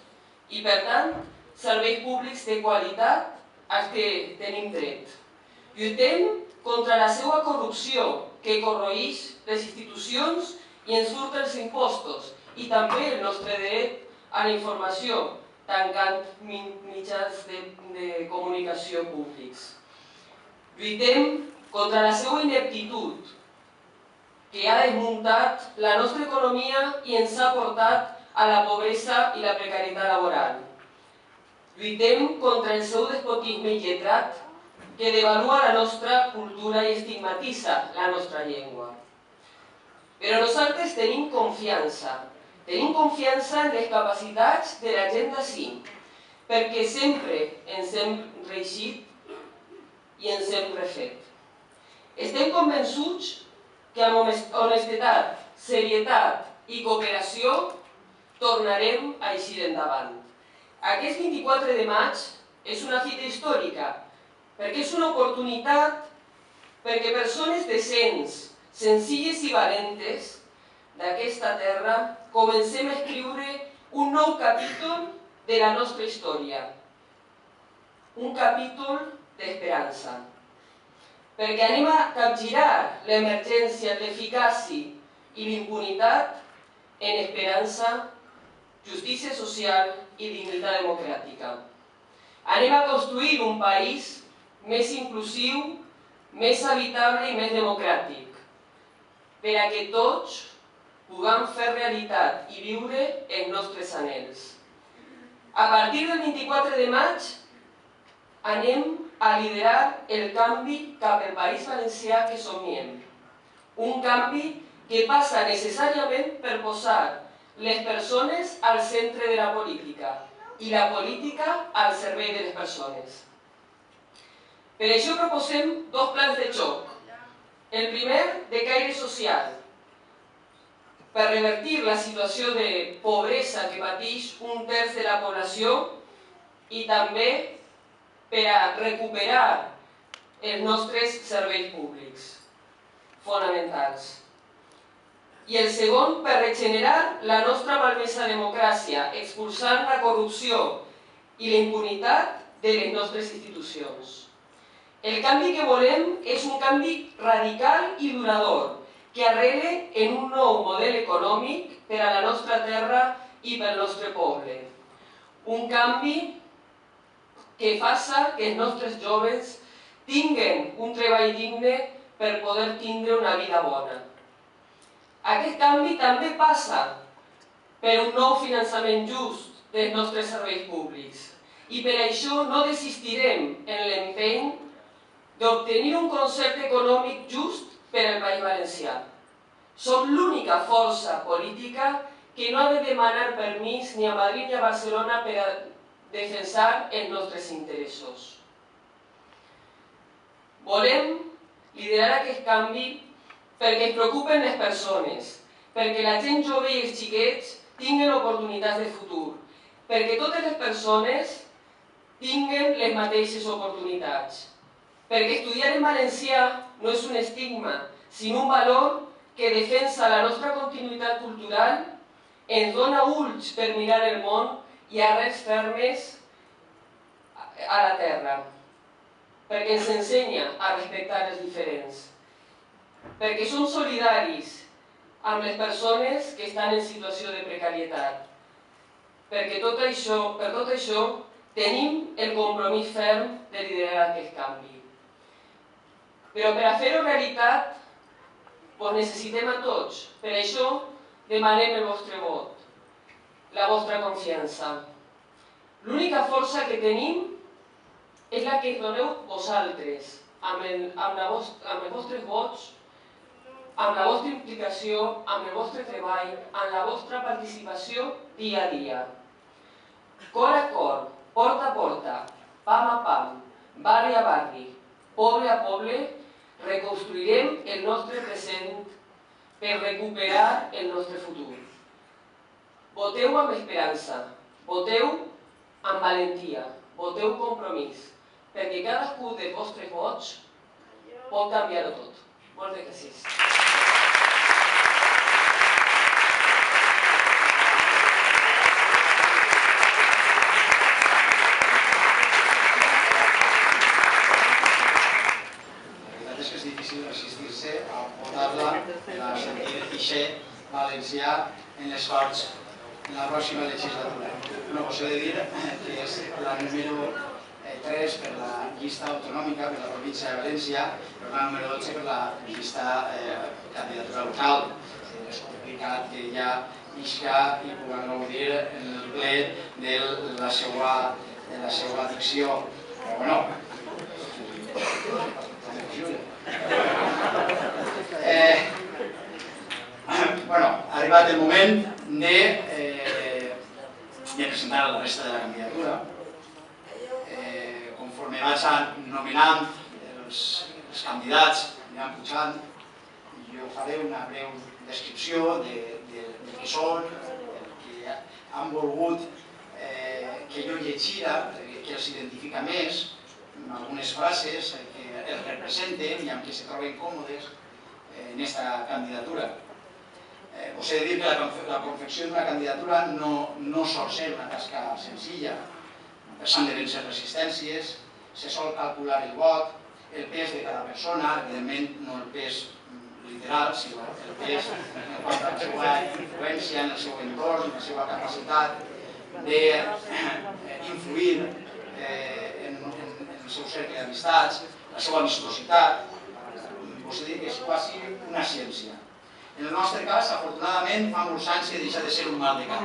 i, per tant, serveis públics de qualitat als que tenim dret. Lluitem contra la seva corrupció, que corroïx les institucions i ens furta els impostos, i també el nostre dret a la informació, tancant mitjans de comunicació públics. Lluitem contra la seva ineptitud, que ha desmuntat la nostra economia i ens ha portat a la pobresa i la precarietat laboral. Lluitem contra el seu despotisme illetrat, que devalua la nostra cultura i estigmatitza la nostra llengua. Però nosaltres tenim confiança en les capacitats de la gent d'ací, perquè sempre ens hem reeixit i ens hem refet. Estem convençuts que amb honestedat, serietat i cooperació tornarem a eixir endavant. Aquest 24 de maig és una fita històrica, perquè és una oportunitat perquè persones decents, senzilles i valentes d'aquesta terra comencem a escriure un nou capítol de la nostra història, un capítol d'esperança. Perquè anem a capgirar l'emergència, l'eficàcia i l'impunitat en esperança, justícia social i dignitat democràtica. Anem a construir un país més inclusiu, més habitable i més democràtic, per a que tots puguem fer realitat i viure els nostres anhels. A partir del 24 de maig anem a liderar el canvi cap al País Valencià que somiem. Un canvi que passa necessàriament per posar les persones al centre de la política i la política al servei de les persones. Per això proposem dos plans de xoc. El primer, de caire social, per revertir la situació de pobresa que pateix un terç de la població i també per a recuperar els nostres serveis públics fonamentals. I el segon, per regenerar la nostra malmesa democràcia, expulsant la corrupció i la impunitat de les nostres institucions. El canvi que volem és un canvi radical i durador, que arrele en un nou model econòmic per a la nostra terra i pel nostre poble. Un canvi que faça que els nostres joves tinguen un treball digne per poder tindre una vida bona. Aquest canvi també passa per un nou finançament just dels nostres serveis públics i per això no desistirem en l'empeny d'obtenir un concert econòmic just per al País Valencià. Som l'única força política que no ha de demanar permís ni a Madrid ni a Barcelona per a defensar els nostres interessos. Volem liderar aquest canvi perquè ens preocupen les persones, perquè la gent jove i els xiquets tinguen oportunitats de futur, perquè totes les persones tinguen les mateixes oportunitats, perquè estudiar en valencià no és un estigma, sinó un valor que defensa la nostra continuïtat cultural, ens dona ulls per mirar el món i arrels fermes a la terra, perquè ens ensenya a respectar els diferents, perquè som solidaris amb les persones que estan en situació de precarietat, perquè per tot això tenim el compromís ferm de liderar aquest canvi. Però per a fer-ho realitat, necessitem a tots. Per això demanem el vostre vot, la vostra confiança. L'única força que tenim és la que ens doneu vosaltres, amb els vostres vots, amb la vostra implicació, amb el vostre treball, amb la vostra participació dia a dia. Cor a cor, porta a porta, pam a pam, barri a barri, poble a poble, reconstruirem el nostre present per recuperar el nostre futur. Voteu amb esperança, voteu amb valentia, voteu compromís, perquè cadascú dels vostres vots pot canviar-ho tot. Moltes gràcies. Valencià en les Corts en la pròxima legislatura. No us he de dir que és la número 3 per la llista autonòmica per la província de València, però la número 12 per la llista candidatura local. És complicat que ella isca i puguem gaudir en el ple de la seva dicció. Però bueno, ha arribat el moment de presentar la resta de la candidatura. Conforme vaig nomenant els candidats, aniran pujant, jo faré una breu descripció de què són, del que han volgut que jo llegirà, que els identifica més, amb algunes frases que els representen i amb què se troben còmodes en aquesta candidatura. Us he de dir que la confecció d'una candidatura no sol ser una tasca senzilla. S'han de vèncer resistències, se sol calcular el vot, el pes de cada persona, evidentment no el pes literal, sinó el pes en quant a la seva influència en el seu entorn, la seva capacitat d'influir en el seu cercle d'amistats, la seva amistositat. Us he de dir que és quasi una ciència. En el nostre cas, afortunadament, fa molts anys que deixa de ser un mal de cap.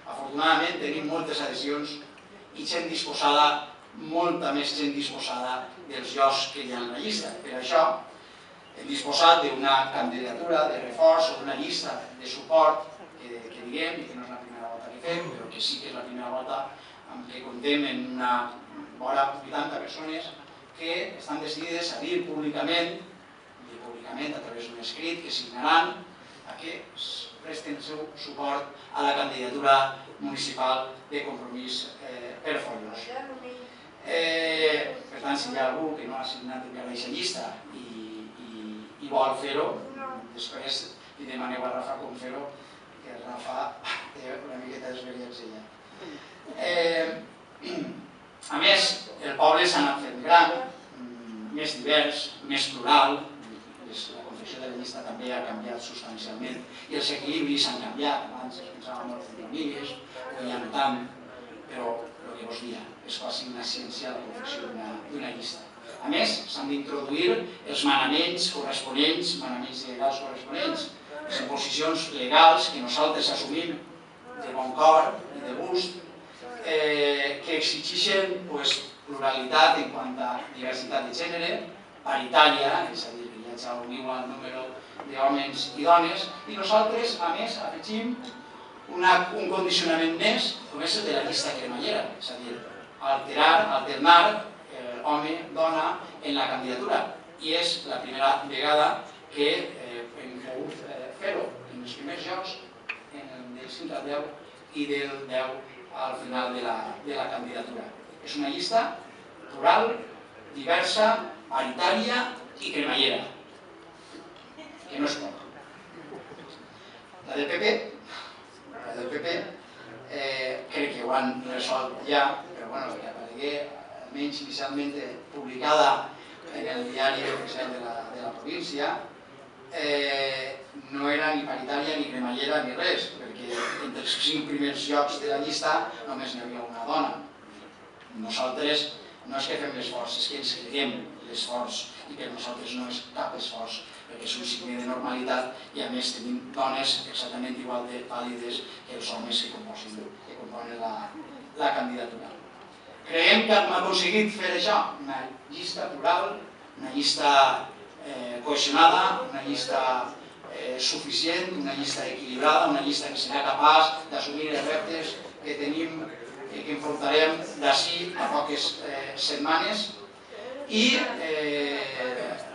Afortunadament, tenim moltes adhesions i gent disposada, molta més gent disposada dels llocs que hi ha en la llista. Per això, hem disposat d'una candidatura de reforç o d'una llista de suport que diguem, i que no és la primera volta que fem, però que sí que és la primera volta amb què comptem en una vora 80 persones que estan decidides a dir públicament a través d'un escrit que signaran a que presten el seu suport a la candidatura municipal de Compromís per Foios. Per tant, si hi ha algú que no ha signat encara aquesta llista i vol fer-ho, després li demaneu a Rafa com fer-ho, que Rafa té una miqueta d'experiència ja. A més, el poble s'ha anat fent gran, més divers, més plural, la confecció de la llista també ha canviat substancialment i els equilibris han canviat, abans es pensava molt en famílies, avui ja no tant, però el que vos dia és quasi una ciència la confecció d'una llista. A més, s'han d'introduir els manaments corresponents, manaments legals corresponents, les imposicions legals que nosaltres assumim de bon cor i de gust, que exigeixen pluralitat en quant a diversitat de gènere, paritària, és a dir, ja uniu el número d'homes i dones, i nosaltres, a més, afegim un condicionament més, com és el de la llista cremallera, és a dir, alternar home-dona en la candidatura. I és la primera vegada que hem pogut fer-ho en els primers jocs, del 5 al 10 i del 10 al final de la candidatura. És una llista plural, diversa, paritària i cremallera, que no és poc. La del PP crec que ho han resolt ja, però bueno, que aparegué almenys inicialment publicada en el diari oficial de la província, no era ni paritària ni cremallera ni res, perquè entre els 5 primers llocs de la llista només n'hi havia una dona. Nosaltres no és que fem l'esforç, és que ens creiem l'esforç, i per nosaltres no és cap esforç, perquè és un signe de normalitat i a més tenim dones exactament igual de vàlides que els homes que componen la candidatura. Creiem que hem aconseguit fer això, una llista plural, una llista cohesionada, una llista suficient, una llista equilibrada, una llista que serà capaç d'assumir els reptes que tenim i que enfrontarem d'ací a poques setmanes. I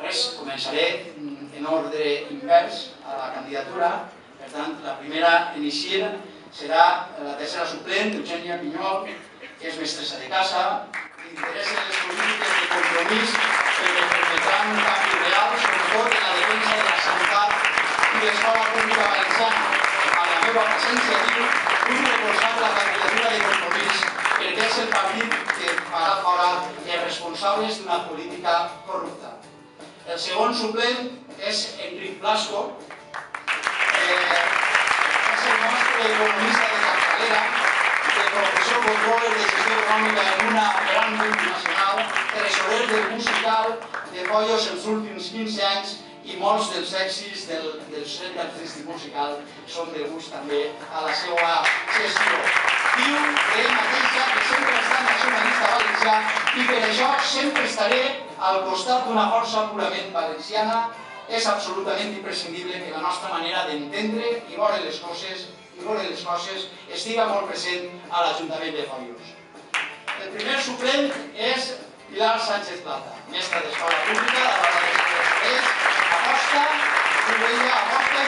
res, començaré en ordre invers a la candidatura. Per tant, la primera en eixir serà la tercera suplent, Eugènia Pinyol, que és mestressa de casa, que interessa les polítiques de compromís perquè permetran un canvi real, sobretot en la defensa de la sanitat i l'escola pública valenciana. A la meva presència aquí vull recolzar la candidatura de compromís perquè és el partit que farà fora els responsables d'una política corrupta. El segon suplent és Enric Blasco, és el nostre economista de capçalera, de professor controller de gestió econòmica en una gran multinacional, tresorer del musical de Pollos els últims 15 anys, i molts dels èxits del Josep Artístic Musical són deguts també a la seva gestió. Diu d'ell mateixa que sempre està en nacionalista valencià i per això sempre estaré al costat d'una força purament valenciana. És absolutament imprescindible que la nostra manera d'entendre i veure les coses estiga molt present a l'Ajuntament de Foios. El primer suplent és Pilar Sánchez Plata, mestra d'Escola Pública, de la Valenciana. Aposta i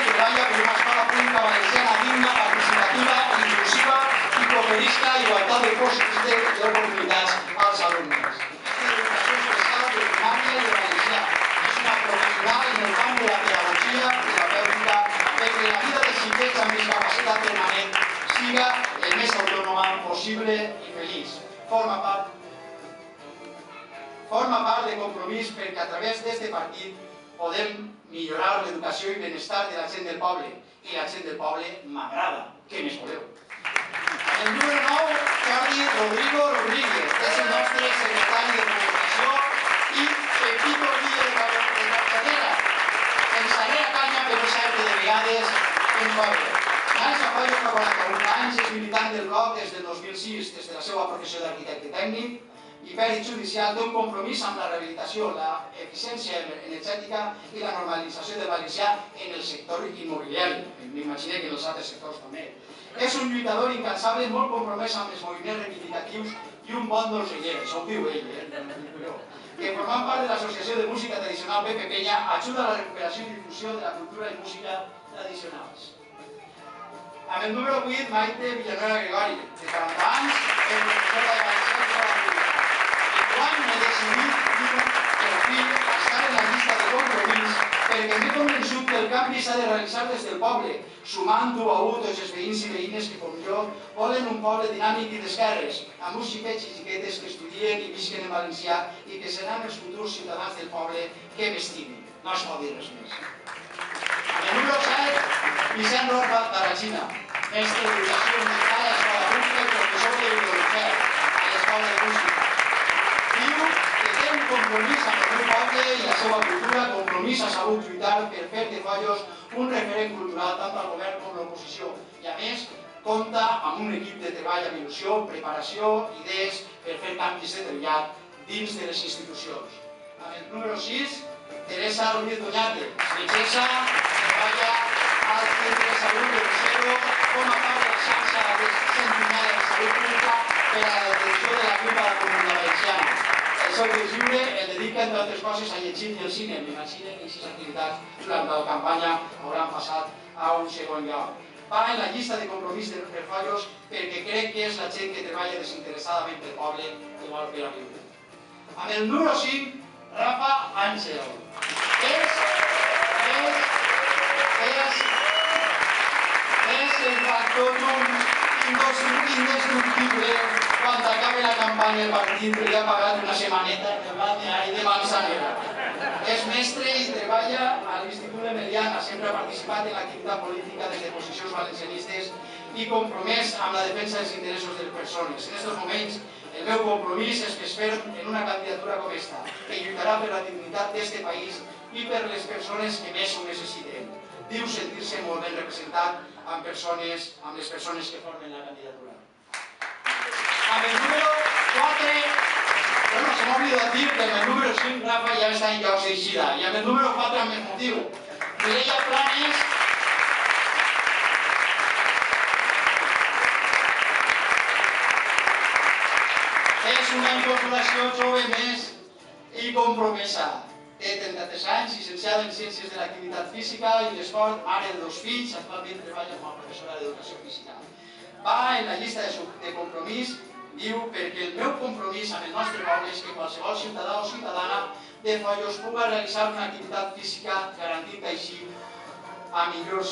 treballa per una escola pública valenciana digna, participativa, inclusiva i cooperista, igualtat d'oportunitats als alumnes. Educació especial de primària i de valencià. És una professional en el camp de la pedagogia i la terapèutica perquè la vida dels xiquets amb discapacitat permanent siga el més autònoma possible i feliç. Forma part de Compromís perquè a través d'aquest partit podem millorar l'educació i benestar de la gent del poble. I la gent del poble m'agrada. Què més voleu? El número 9, Jordi Rodrigo Rodríguez, és el nostre secretari de comunicació i Pepito Guille de capçalera. Ens agarra canya, però és cert que de vegades ens va bé. Nancy Apoyo fa 41 anys, és militant del bloc des del 2006, des de la seva professió d'arquitecte tècnic, i pèrit judicial té un compromís amb la rehabilitació, l'eficiència energètica i la normalització del valencià en el sector immobiliari. M'imagino que en els altres sectors també. És un lluitador incansable, molt compromès amb els moviments reivindicatius i un bon dolceller, això ho diu ell, que formant part de l'Associació de Música Tradicional Pepe Peña ajuda a la recuperació i difusió de la cultura i música tradicionals. Amb el número 8, Maite Villanueva Gregori, de 40 anys, és professora de valencià i escola pública. canvi s'ha de realitzar des del poble, sumant u a u tots els veïns i veïnes que, com jo, volen un poble dinàmic i d'esquerres, amb uns xiquets i xiquetes que estudien i visquen en valencià i que seran els futurs ciutadans del poble que m'estimin. No es pot dir res més. En el número 7, Vicent Roca Tarragina, mestre d'educació musical a l'Escola de Música i professor de biologia a l'Escola de Música. Diu que té un compromís amb el meu poble i la seva cultura, compromís ha sabut lluitar per fer de Foios un referent cultural tant al govern com a l'oposició. I a més, compta amb un equip de treball amb il·lusió, preparació, idees per fer canvis determinats dins de les institucions. En el número 6, Teresa Ruiz Doñate, metgessa, treballa al Centre de Salut de Recero com a part de la xarxa de Centinela de Salut Pública per a la detecció de la grip a la Comunitat Valenciana. El seu temps lliure el dedica, entre altres coses, a llegir i al cine. M'imagino que aquestes activitats durant la campanya hauran passat a un segon lloc. Va en la llista de compromís de Foios perquè crec que és la gent que treballa desinteressadament pel poble que vol fer a viure. Amb el número 5, Rafa Àngel. És el factor indestructible quan acabe la campanya el partit que li ha pagat una setmaneta de manzanera. És mestre i treballa a l'Institut de Meliana, sempre ha participat en l'activitat política des de posicions valencianistes i compromès amb la defensa dels interessos de les persones. En aquests moments, el meu compromís és que es ferm en una candidatura com esta, que lluitarà per la dignitat d'este país i per les persones que més ho necessiten. Diu sentir-se molt ben representat amb les persones que formen la candidatura. Amb el número 4, bueno, se m'ha oblidat dir que amb el número 5 Rafa ja està en llocs d'eixida, i amb el número 4 amb el motiu. Mireia Planes, és una incorporació jove més i compromesa. Té 33 anys, llicenciada en Ciències de l'Activitat Física i l'Esport, mare de 2 fills, actualment treballa com a professora d'Educació Física. Va en la llista de compromís, diu, perquè el meu compromís amb el nostre poble és que qualsevol ciutadà o ciutadana de Foios pugui realitzar una activitat física garantint així a una millor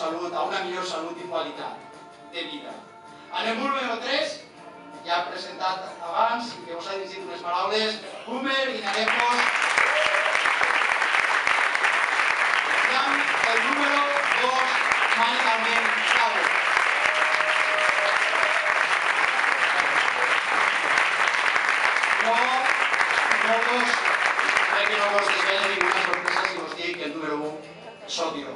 salut i qualitat de vida. En el número 3, ja he presentat abans i que us ha dirigit unes paraules, Gumer Guinarejos, i amb el número 2, Mari Carmen Cabo. Crec que no vos desvela ninguna sorpresa si vos dic que el número 1 soc jo.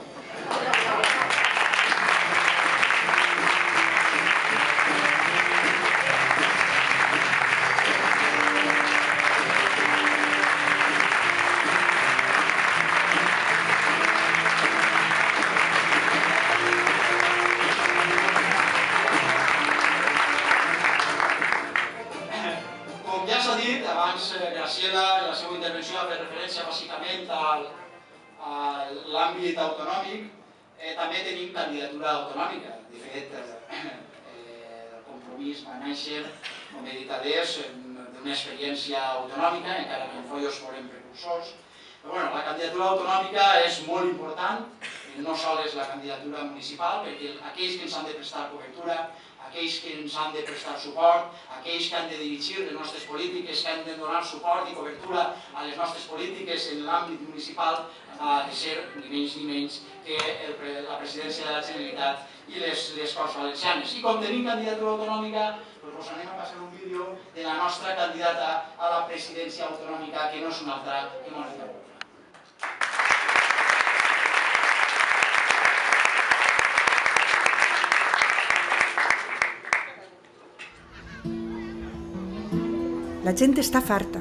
Graciela, en la seva intervenció, ha fet referència bàsicament a l'àmbit autonòmic. També tenim candidatura autonòmica. De fet, el compromís va néixer, com he dit adés, d'una experiència autonòmica, encara que en Foios foren precursors. Però la candidatura autonòmica és molt important, no sols la candidatura municipal, perquè aquells que ens han de prestar cobertura, aquells que ens han de prestar suport, aquells que han de dirigir les nostres polítiques, que han de donar suport i cobertura a les nostres polítiques en l'àmbit municipal, ha de ser ni més ni menys que la presidència de la Generalitat i les Corts Valencianes. I com tenim candidatura autonòmica, us anem a passar un vídeo de la nostra candidata a la presidència autonòmica, que no és una altra que Mònica Oltra. La gent està farta.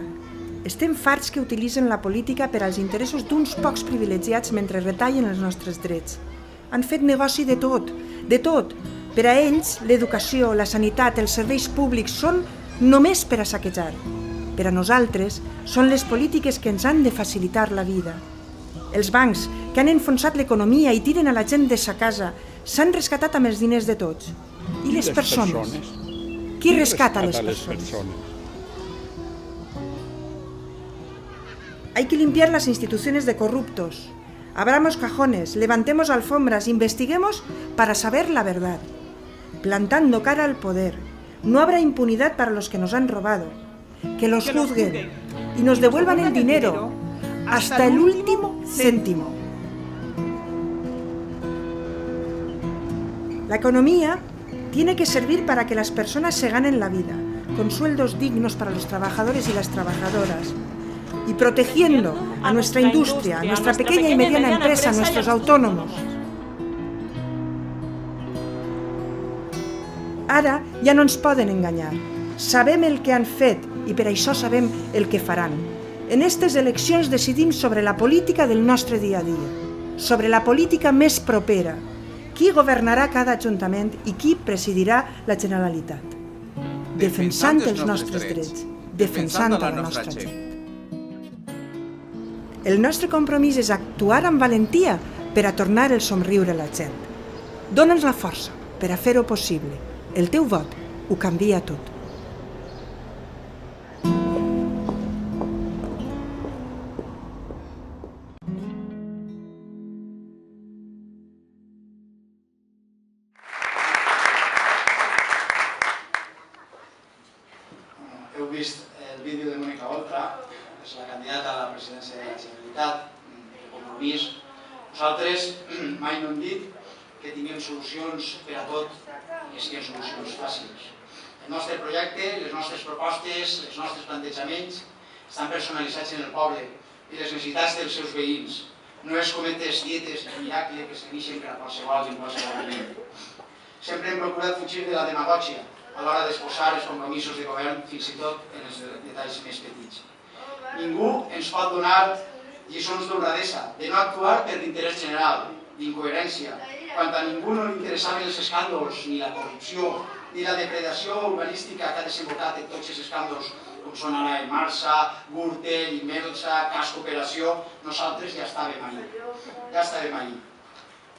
Estem farts que utilitzen la política per als interessos d'uns pocs privilegiats mentre retallen els nostres drets. Han fet negoci de tot, de tot. Per a ells, l'educació, la sanitat, els serveis públics són només per a saquejar. Per a nosaltres, són les polítiques que ens han de facilitar la vida. Els bancs, que han enfonsat l'economia i tiren a la gent de sa casa, s'han rescatat amb els diners de tots. I les persones? Qui rescata les persones? Hay que limpiar las instituciones de corruptos. Abramos cajones, levantemos alfombras, investiguemos para saber la verdad. Plantando cara al poder. No habrá impunidad para los que nos han robado. Que los juzguen y nos devuelvan el dinero hasta el último céntimo. La economía tiene que servir para que las personas se ganen la vida, con sueldos dignos para los trabajadores y las trabajadoras, y protegiendo a nuestra indústria, a nuestra pequeña y mediana empresa, a nuestros autónomos. Ara ja no ens poden enganyar. Sabem el que han fet i per això sabem el que faran. En aquestes eleccions decidim sobre la política del nostre dia a dia, sobre la política més propera, qui governarà cada ajuntament i qui presidirà la Generalitat. Defensant els nostres drets, defensant la nostra gent. El nostre compromís és actuar amb valentia per a tornar el somriure a la gent. Dóna'ns la força per a fer-ho possible. El teu vot ho canvia tot. Heu vist el vídeo de Mónica Oltra, és la candidata a la presidència de la Generalitat, de Compromís. Nosaltres mai no hem dit que tinguem solucions per a tot i que siguin solucions fàcils. El nostre projecte, les nostres propostes, els nostres plantejaments estan personalitzats en el poble i les necessitats dels seus veïns. No és cometes dietes de miracle que serveixen per a qualsevol en qualsevol moment. Sempre hem procurat fugir de la demagògia a l'hora d'exposar els compromisos de govern, fins i tot en els detalls més petits. Ningú ens pot donar lliçons d'honradesa, de no actuar per l'interès general, d'incoherència, quan a ningú no li interessaven els escàndols, ni la corrupció, ni la depredació urbanística que ha desembocat en tots els escàndols, com són ara el Marsa, Gürtel, Imelsa, Cas Cooperació, nosaltres ja estàvem ahí.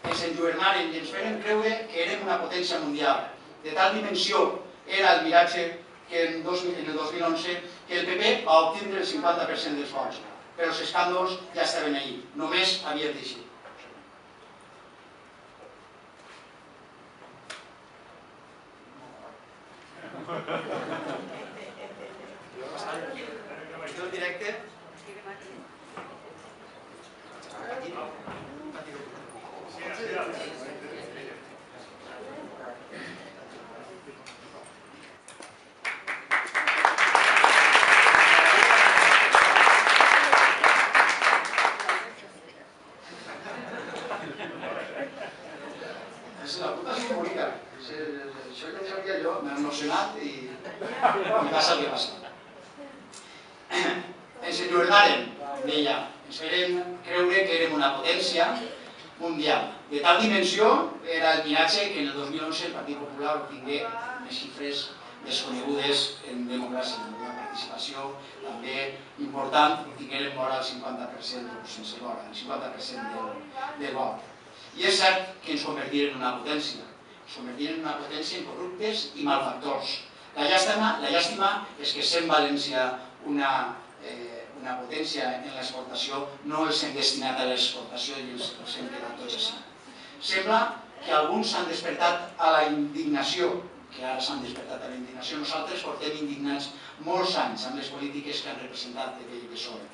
Ens enlluernaren i ens feren creure que érem una potència mundial. De tal dimensió era el miratge que en el 2011 que el PP va obtindre el 50% dels vots, però els escàndols ja estaven ahí, només havien d'eixir. El directe. La puta és comunica. Això ja ho sabia jo, m'he emocionat i passa el que passa. Ens enlluernaren, deia, ens feren creure que érem una potència mundial. De tal dimensió era el miratge que en el 2011 el Partit Popular obtingué unes xifres desconegudes en democràcia, en una participació també important, obtingueren vora el 50%, o sense vora, el 50% del vot. I és cert que ens convertiren en una potència. Ens convertiren en una potència en corruptes i malfactors. La llàstima és que sent València una potència en l'exportació, no els hem destinat a l'exportació i els hem quedat tots així. Sembla que alguns s'han despertat a la indignació, que ara s'han despertat a la indignació. Nosaltres portem indignats molts anys amb les polítiques que han representat PP i PSOE.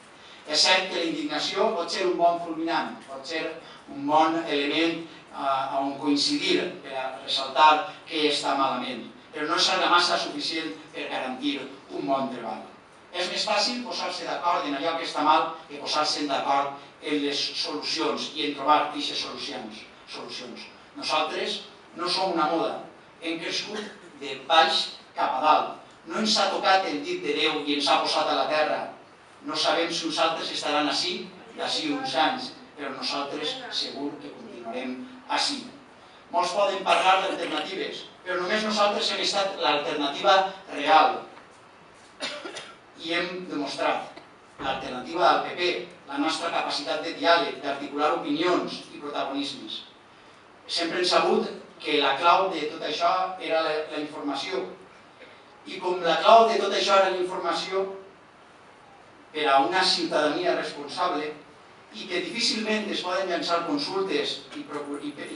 És cert que la indignació pot ser un bon fulminant, pot ser un bon element on coincidir per a ressaltar què està malament, però no serà massa suficient per garantir un bon treball. És més fàcil posar-se d'acord en allò que està mal que posar-se d'acord en les solucions i en trobar aquestes solucions. Nosaltres no som una moda, hem crescut de baix cap a dalt. No ens ha tocat el dit de Déu i ens ha posat a la terra. No sabem si uns altres estaran així d'ací uns anys, però nosaltres segur que continuarem així. Molts poden parlar d'alternatives, però només nosaltres hem estat l'alternativa real. I hem demostrat l'alternativa del PP, la nostra capacitat de diàleg, d'articular opinions i protagonismes. Sempre hem sabut que la clau de tot això era la informació. I com la clau de tot això era la informació, per a una ciutadania responsable i que difícilment es poden llançar consultes i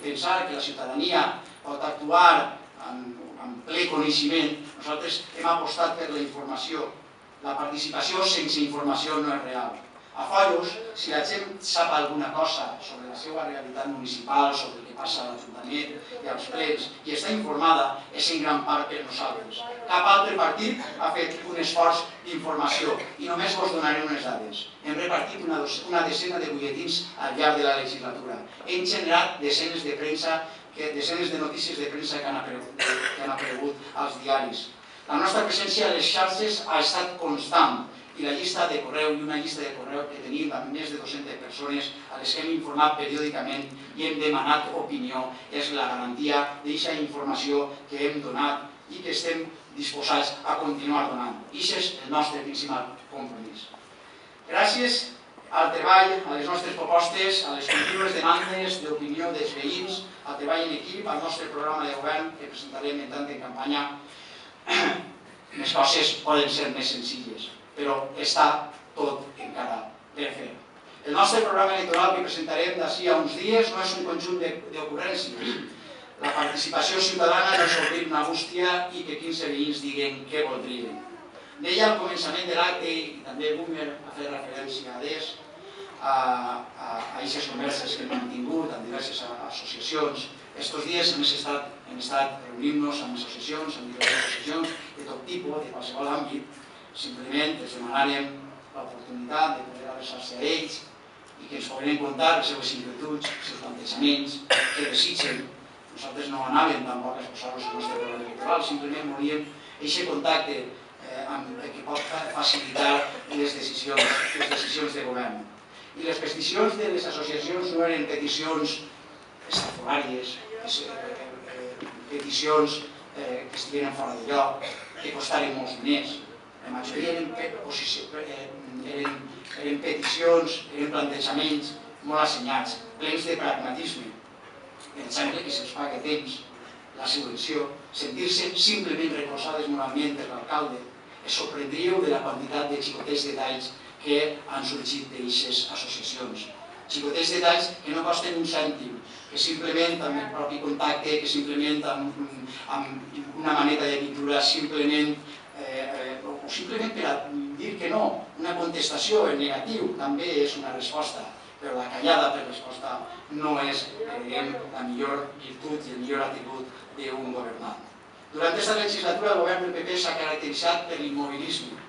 pensar que la ciutadania pot actuar amb ple coneixement, nosaltres hem apostat per la informació. La participació sense informació no és real. A Foios, si la gent sap alguna cosa sobre la seva realitat municipal, sobre el que passa a l'Ajuntament i als plens, i està informada, és en gran part per nosaltres. Cap altre partit ha fet un esforç d'informació i només vos donaré unes dades. Hem repartit una desena de butlletins al llarg de la legislatura. Hem generat desenes de notícies de premsa que han aparegut als diaris. La nostra presència a les xarxes ha estat constant i la llista de correu i una llista de correu que tenim amb més de 200 persones a les que hem informat periòdicament i hem demanat opinió és la garantia d'aquesta informació que hem donat i que estem disposats a continuar donant. I això és el nostre principal compromís. Gràcies al treball, a les nostres propostes, a les contínues demandes d'opinió dels veïns, al treball en equip, al nostre programa de govern que presentarem en tant en campanya, les coses poden ser més senzilles, però està tot encara per fer. El nostre programa electoral que presentarem d'ací a uns dies no és un conjunt d'ocurrències. La participació ciutadana no és obrir una bústia i que 15 veïns diguen què voldrien. Deia al començament de l'acte, i també Boomer ha fet referència a DES, a aquestes converses que hem mantingut amb diverses associacions. Estos dies hem estat reunint-nos amb associacions, amb diverses associacions de tot tipus, de qualsevol àmbit. Simplement els demanàrem l'oportunitat de poder adreçar-se a ells i que ens pogueren contar les seves inquietuds, els seus plantejaments, què desitgen. Nosaltres no anàvem tampoc a exposar-los el nostre programa electoral, simplement volíem aquest contacte que pot facilitar les decisions de govern. I les peticions de les associacions no eren peticions estrafolàries, peticions que estigueren fora de lloc, que costaren molts diners. La majoria eren peticions, eren plantejaments molt assenyats, plens de pragmatisme. Per exemple, que se'ls pagui a temps la subvenció, sentir-se simplement recolzades moralment per l'alcalde. Es sorprendríeu de la quantitat de xicotets detalls que han sorgit d'aquestes associacions. Xicotets detalls que no costen un cèntim, que simplement amb el propi contacte, que simplement amb una maneta de pintura, simplement per a dir que no, una contestació en negatiu també és una resposta, però la callada per resposta no és, creiem, la millor virtut i el millor atribut d'un governant. Durant aquesta legislatura el govern del PP s'ha caracteritzat per l'immobilisme,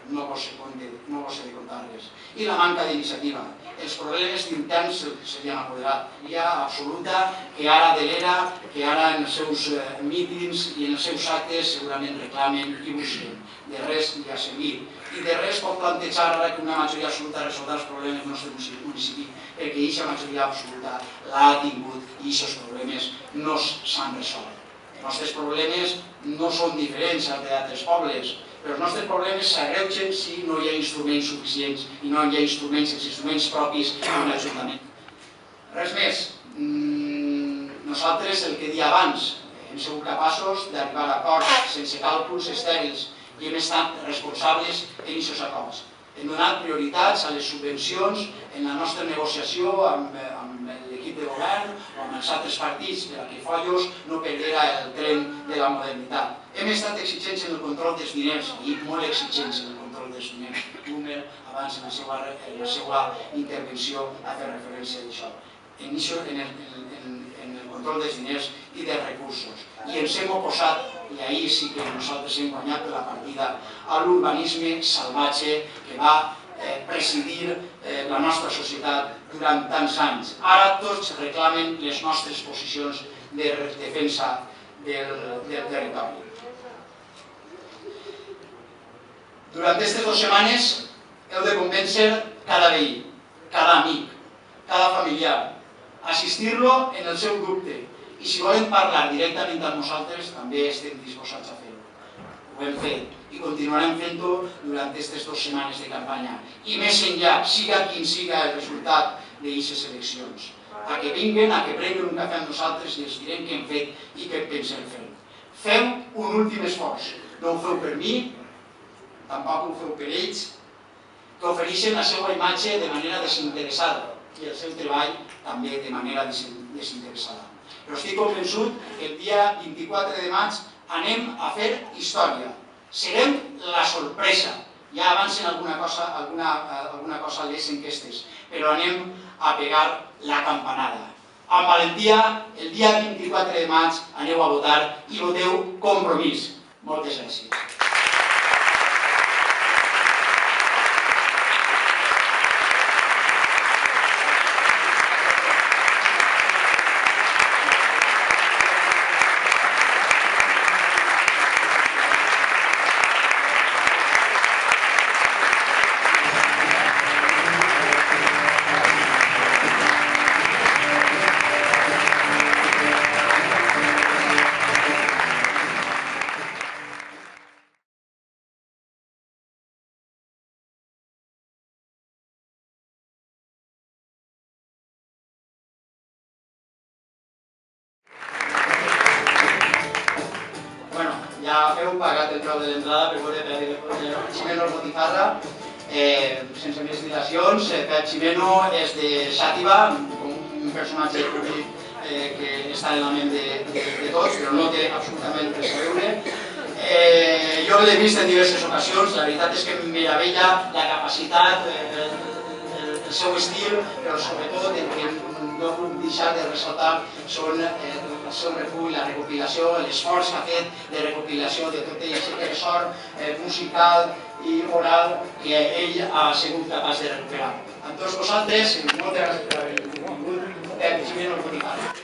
no vos he de contar res, i la manca d'iniciativa. Els problemes interns se li han apoderat. Hi ha absoluta que ara delera, que ara en els seus mítings i en els seus actes segurament reclamen i busquen. De res li ha seguit. I de res pot plantejar ara que una majoria absoluta resoldrà els problemes del nostre municipi, perquè aquesta majoria absoluta l'ha tingut i aquests problemes no s'han resolt. Els nostres problemes no són diferents als d'altres pobles, però els nostres problemes s'agreugen si no hi ha instruments suficients i no hi ha instruments, els instruments propis d'un ajuntament. Res més. Nosaltres, el que dia abans, hem sigut capaços d'arribar a acords sense càlculs estèrils i hem estat responsables en aquests acords. Hem donat prioritats a les subvencions en la nostra negociació amb l'equip de govern o amb els altres partits per a que Foios no perdera el tren de la modernitat. Hem estat exigents en el control dels diners i molt exigents en el control dels diners. Boomer, abans en la seva intervenció, ha fet referència a això. En el control dels diners i dels recursos. I ens hem oposat, i ahir sí que nosaltres hem guanyat la partida, a l'urbanisme salvatge que va presidir la nostra societat durant tants anys. Ara tots reclamen les nostres posicions de defensa del territori. Durant aquestes 2 setmanes heu de convèncer cada veí, cada amic, cada familiar, assistir-lo en el seu dubte. I si volen parlar directament amb nosaltres, també estem disposats a fer-ho. Ho hem fet i continuarem fent-ho durant aquestes 2 setmanes de campanya. I més enllà, siga quin siga el resultat d'aquestes eleccions. A que vinguen, a que prenguin un cafè amb nosaltres i els direm què hem fet i què pensem fer. Feu un últim esforç. No ho feu per mi, tampoc ho feu per ells, que ofereixen la seva imatge de manera desinteressada. i el seu treball també de manera desinteressada. Però estic convençut que el dia 24 de maig anem a fer història. Serem la sorpresa. Ja avancen alguna cosa a les enquestes, però anem a pegar la campanada. Amb valentia, el dia 24 de maig aneu a votar i voteu Compromís. Moltes gràcies. Ja heu pagat el preu de l'entrada per veure Pep Ximeno el Botifarra. Sense més dilacions, Pep Ximeno és de Xàtiva, un personatge públic que està en la ment de tots, però no té absolutament res a veure. Jo l'he vist en diverses ocasions, la veritat és que em meravella la capacitat, el seu estil, però sobretot el que no puc deixar de ressaltar són el seu recull, la recopilació, l'esforç que ha fet de recopilació de tot aquest tresor musical i oral que ell ha sigut capaç de recuperar. Amb tots vosaltres, moltes gràcies per haver vingut. Pep Ximeno el Botifarra.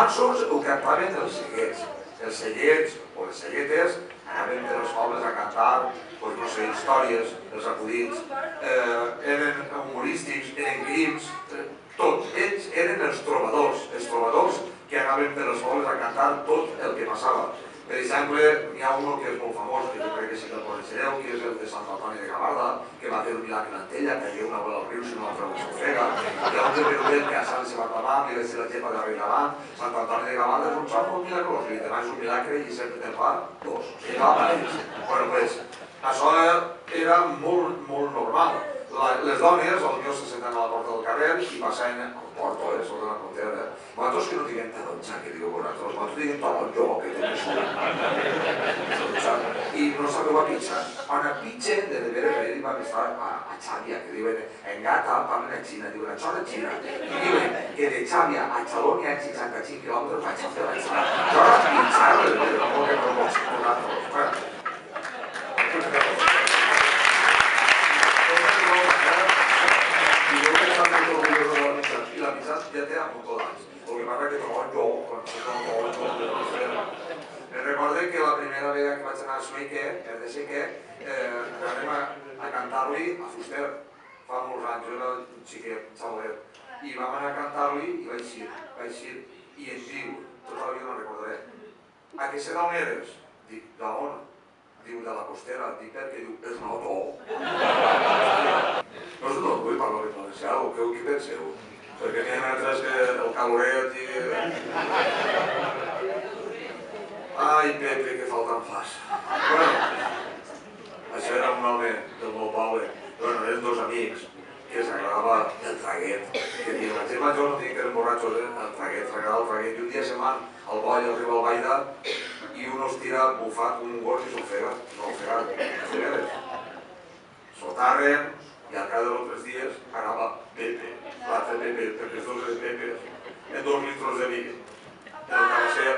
romanços ho cantaven els cellets. Els cellets o les celletes anaven de les pobles a cantar, no sé, històries, els acudits, eren humorístics, eren grims, tot. Ells eren els trobadors que anaven per les pobles a cantar tot el que passava. Per exemple, n'hi ha un que és molt famós, que jo crec que sí que el coneixereu, que és el de Sant Antoni de Gavarda, que va fer un milagre en Antella, que hi ha una bola al riu si no l'altra no s'ofega. Hi ha un de Peruet que a Sant se va tapar, li va ser la llepa de la davant. Sant Antoni de Gavarda és un sant molt milagrós, li demans un milagre i sempre te'n fa dos. O sigui, va apareix. Bueno, doncs, això era molt normal. Les dones, potser se senten a la porta del carrer i passen al porto, sota la frontera. Vosaltres que no diguem taronja, que diu vosaltres diguem taronjo, que tens i no sabeu a pitjar. Quan a pitgen, de veure que ell va estar a Xàbia, que diuen en gata parlen a Xina, diuen això a Xina, i diuen que de Xàbia a Xaló n'hi ha 65 quilòmetres vaig a fer la Xina. Jo ara pitjar, no que no pots nosaltres. I l'amistat ja té amb molts anys. El que passa que trobo jo, me recorde que la primera vegada que vaig anar a Sueque, de Seque, anem a cantar-li a Fuster. Fa molts anys, jo era un xiquet, xavalet, i vam anar a cantar-li i vaig ir, i ens diu, tota la vida no recordaré, a què sé d'on eres? Dic, d'on? Diu, de la costera, dic, perquè diu, és noto. No sé d'on vull parlar de valencià, o què penseu? Perquè n'hi ha altres que el caloret i... Ai, Pepe, que falta em fas. Bueno, això era un home del meu poble. Bueno, eren dos amics que s'agradava el traguet. Que diuen, la gent major no dic que eren borratxos, el traguet, s'agradava el traguet. I un dia se'n van al boi, al riu Albaida, i un els tira bufat un gos i s'ofega. No ofegar, ofegares. Sotarren, i al cap de los 3 dies anava Pepe, l'altre Pepe, perquè els dos eren Pepes, en 2 litros de vi, en el cabasser,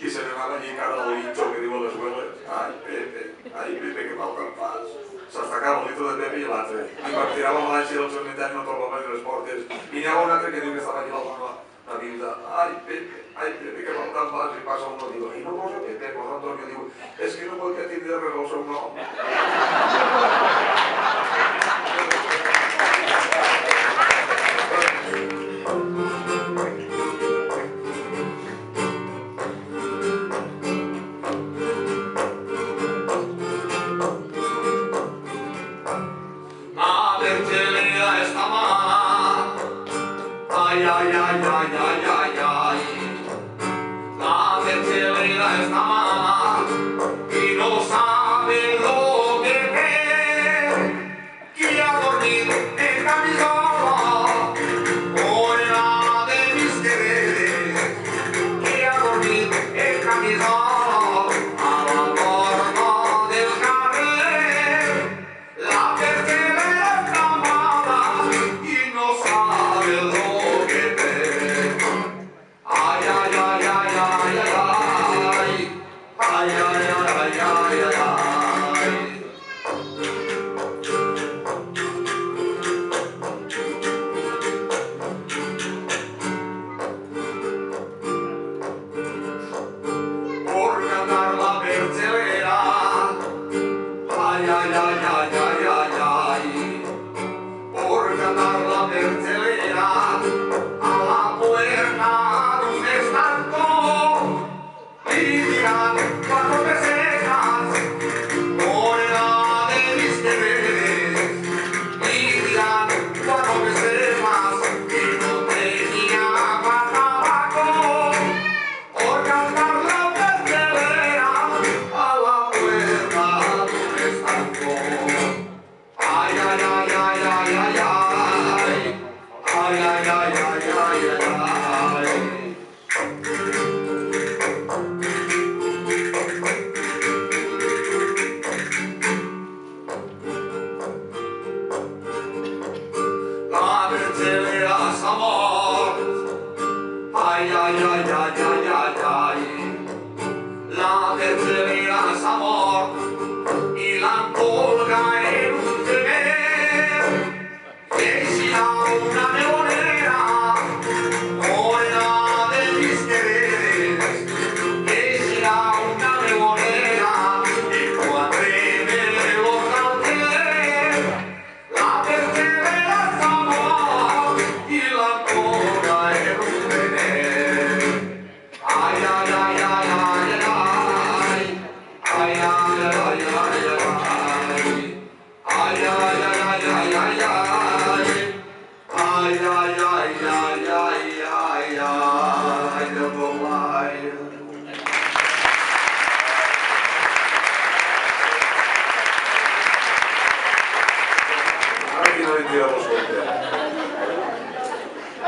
i se n'anava allí cara del guinxo que diuen les abueles. Ai, Pepe, que falta em fas. S'estacava un litro de Pepe i l'altre. I quan tirava l'anxi del cementari no trobava ni les portes. I n'hi ha un altre que diu que estava allà a la viuda. Ai, Pepe, que falta em fas. I passa un i diu, i no posa Pepe, posa Antonio. Diu, és que no podia tindre res el seu nom.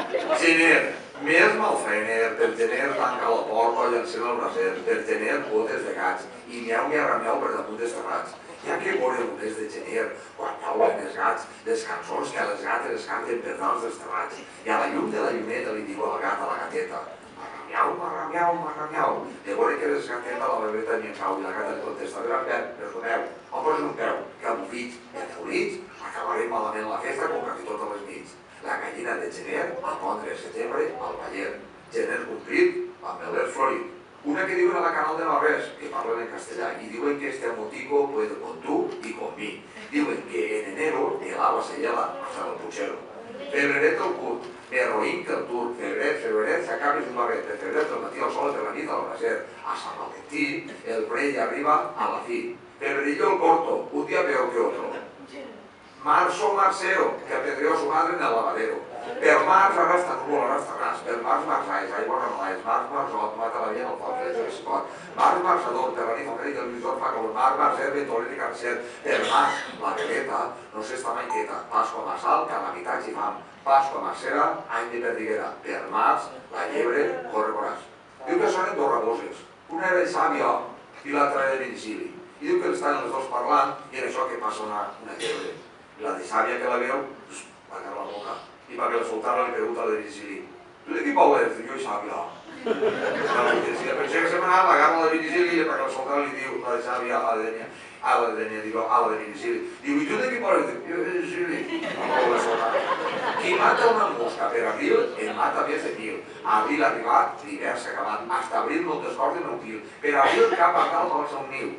Gener, més malfeiner, per gener tanca la porta i encén el braser, per gener botes de gats i miau i arramiau per damunt dels terrats. Hi ha que veure el mes de gener, quan llauen els gats, les cançons que a les gates es canten per dalt dels terrats, i a la llum de la llumeta li diu al gat a la gateta: marramiau, marramiau, marramiau. De veure que les gateta la bebeta ni en cau, i la gata li contesta: perdoneu, on posen un peu, que abufits, enfurits, acabarem malament la festa com quasi totes les nits. La gallina de gener a pondre setembre al paller. Gener complit, amb meler florit. Una que diuen a la Canal de Navarrés, que parlen en castellà, y diuen que este amotico puede con tú y con mí. Diuen que en enero el agua se hiela hasta el puchero. Febreret el curt, més roïn que el turc. Febreret s'acabes un barret. De febrer del matí al sol, de la nit al braser. A Sant Valentí el prell arriba a la fi. Febrerillo el corto, un día peor que otro. Marzo marcero, que apedreó a su madre en el lavadero. Per març arrasta núvol, arrasta ras. Per març marsais, aigua remalais. Març marzot, mata la via en el foc, el pot. Març marçador, per la nit al perill del visor fa calor. Març marcer, ventoler i carcer. Per març, la veleta no s'està mai quieta. Pasqua marsal, calamitats i fam. Pasqua marcera, any de perdiguera. Per març, la llebre corre voràs. Diu que sonen dos raboses. Una era de sàvia i l'altra era de medicili. I diu que estan els dos parlant i en això que passa una llebre. La de sàvia que la veu, va caure la boca. I perquè la soltara li pregunta a la de Virgili: tu de qui pou eres? Jo i sàvia. Pensé que se m'anava, agarra la de Virgili i perquè la soltara li diu la de sàvia a la de Virgili. Diu: i tu de qui pou eres? Jo de Virgili. Qui mata una mosca per abril, en mata més de 1000. Abril arribat, l'hivern s'ha acabat. Hasta abril no t'escordes un fil. Per abril cap a dalt va ser un niu.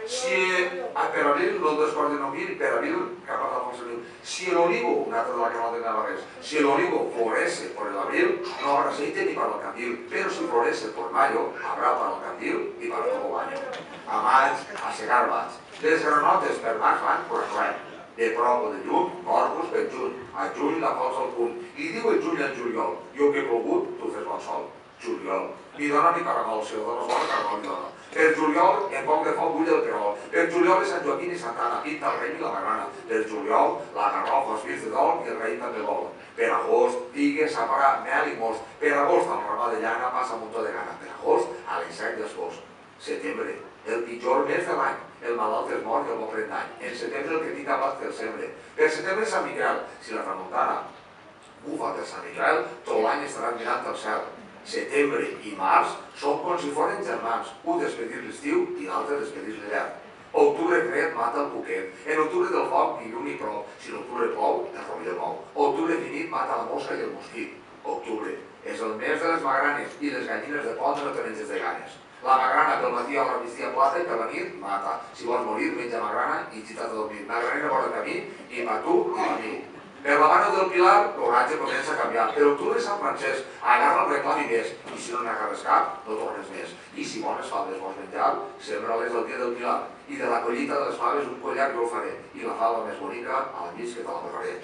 Per abril no descorden un mil, per abril cap a la falsa mil. Si el olivo, un altre de la Canal de Navarrés, si el olivo florece por el abril, no habrá aceite ni para el candil, pero si florece por mayo, habrá para el candil y para todo el año. A maig, a segar vaig. Les granotes per març van correcte. De prop o de lluny, corpus per juny. A juny la fots al punt. I diu el juny al juliol: jo que he plogut, tu fes bon sol. Juliol. Ni dona ni caragol, si el dones bona, caragol ni dona. Per juliol, en poc de foc bull el perol. Per juliol, Sant Joaquín i Santa Anna, pinta el raïm i la magrana. Per juliol, la garrofa, els fills de dol i el raïm també vol. Per agost, digues a pagar mel i most. Per agost, amb ramà de llana, passa un muntó de gana. Per agost, a l'ensec dels boscs. Setembre, el pitjor mes de l'any. El malalt es mor i el bo pren d'any. En setembre, el que tinga blat del sembre. Per setembre, Sant Miquel. Si la tramuntana bufa per Sant Miquel, tot l'any estaran mirant al cel. Setembre i març són com si foren germans, un despedir l'estiu i l'altre despedir l'hivern. Octubre fred mata el cuquet, en octubre del foc ni llum ni prou, si en octubre plou, el rovell mou. Octubre finit mata la mosca i el mosquit. Octubre és el mes de les magranes i les gallines de pont no tenen de ganes. La magrana pel matí a la migdia plata i per la nit mata. Si vols morir, menja magrana i xita't a dormir. Magranera vora camí i pa tu i pa mi. Per la mano del Pilar, l'oratge comença a canviar. Per octubre, Sant Francesc, agarra el reclam i més. I si no n'agarres cap, no tornes més. I si bones faves vols menjar, sembra-les el dia del Pilar. I de la collita de les faves un collar jo el faré. I la fava més bonica, a la mig que te la preparé.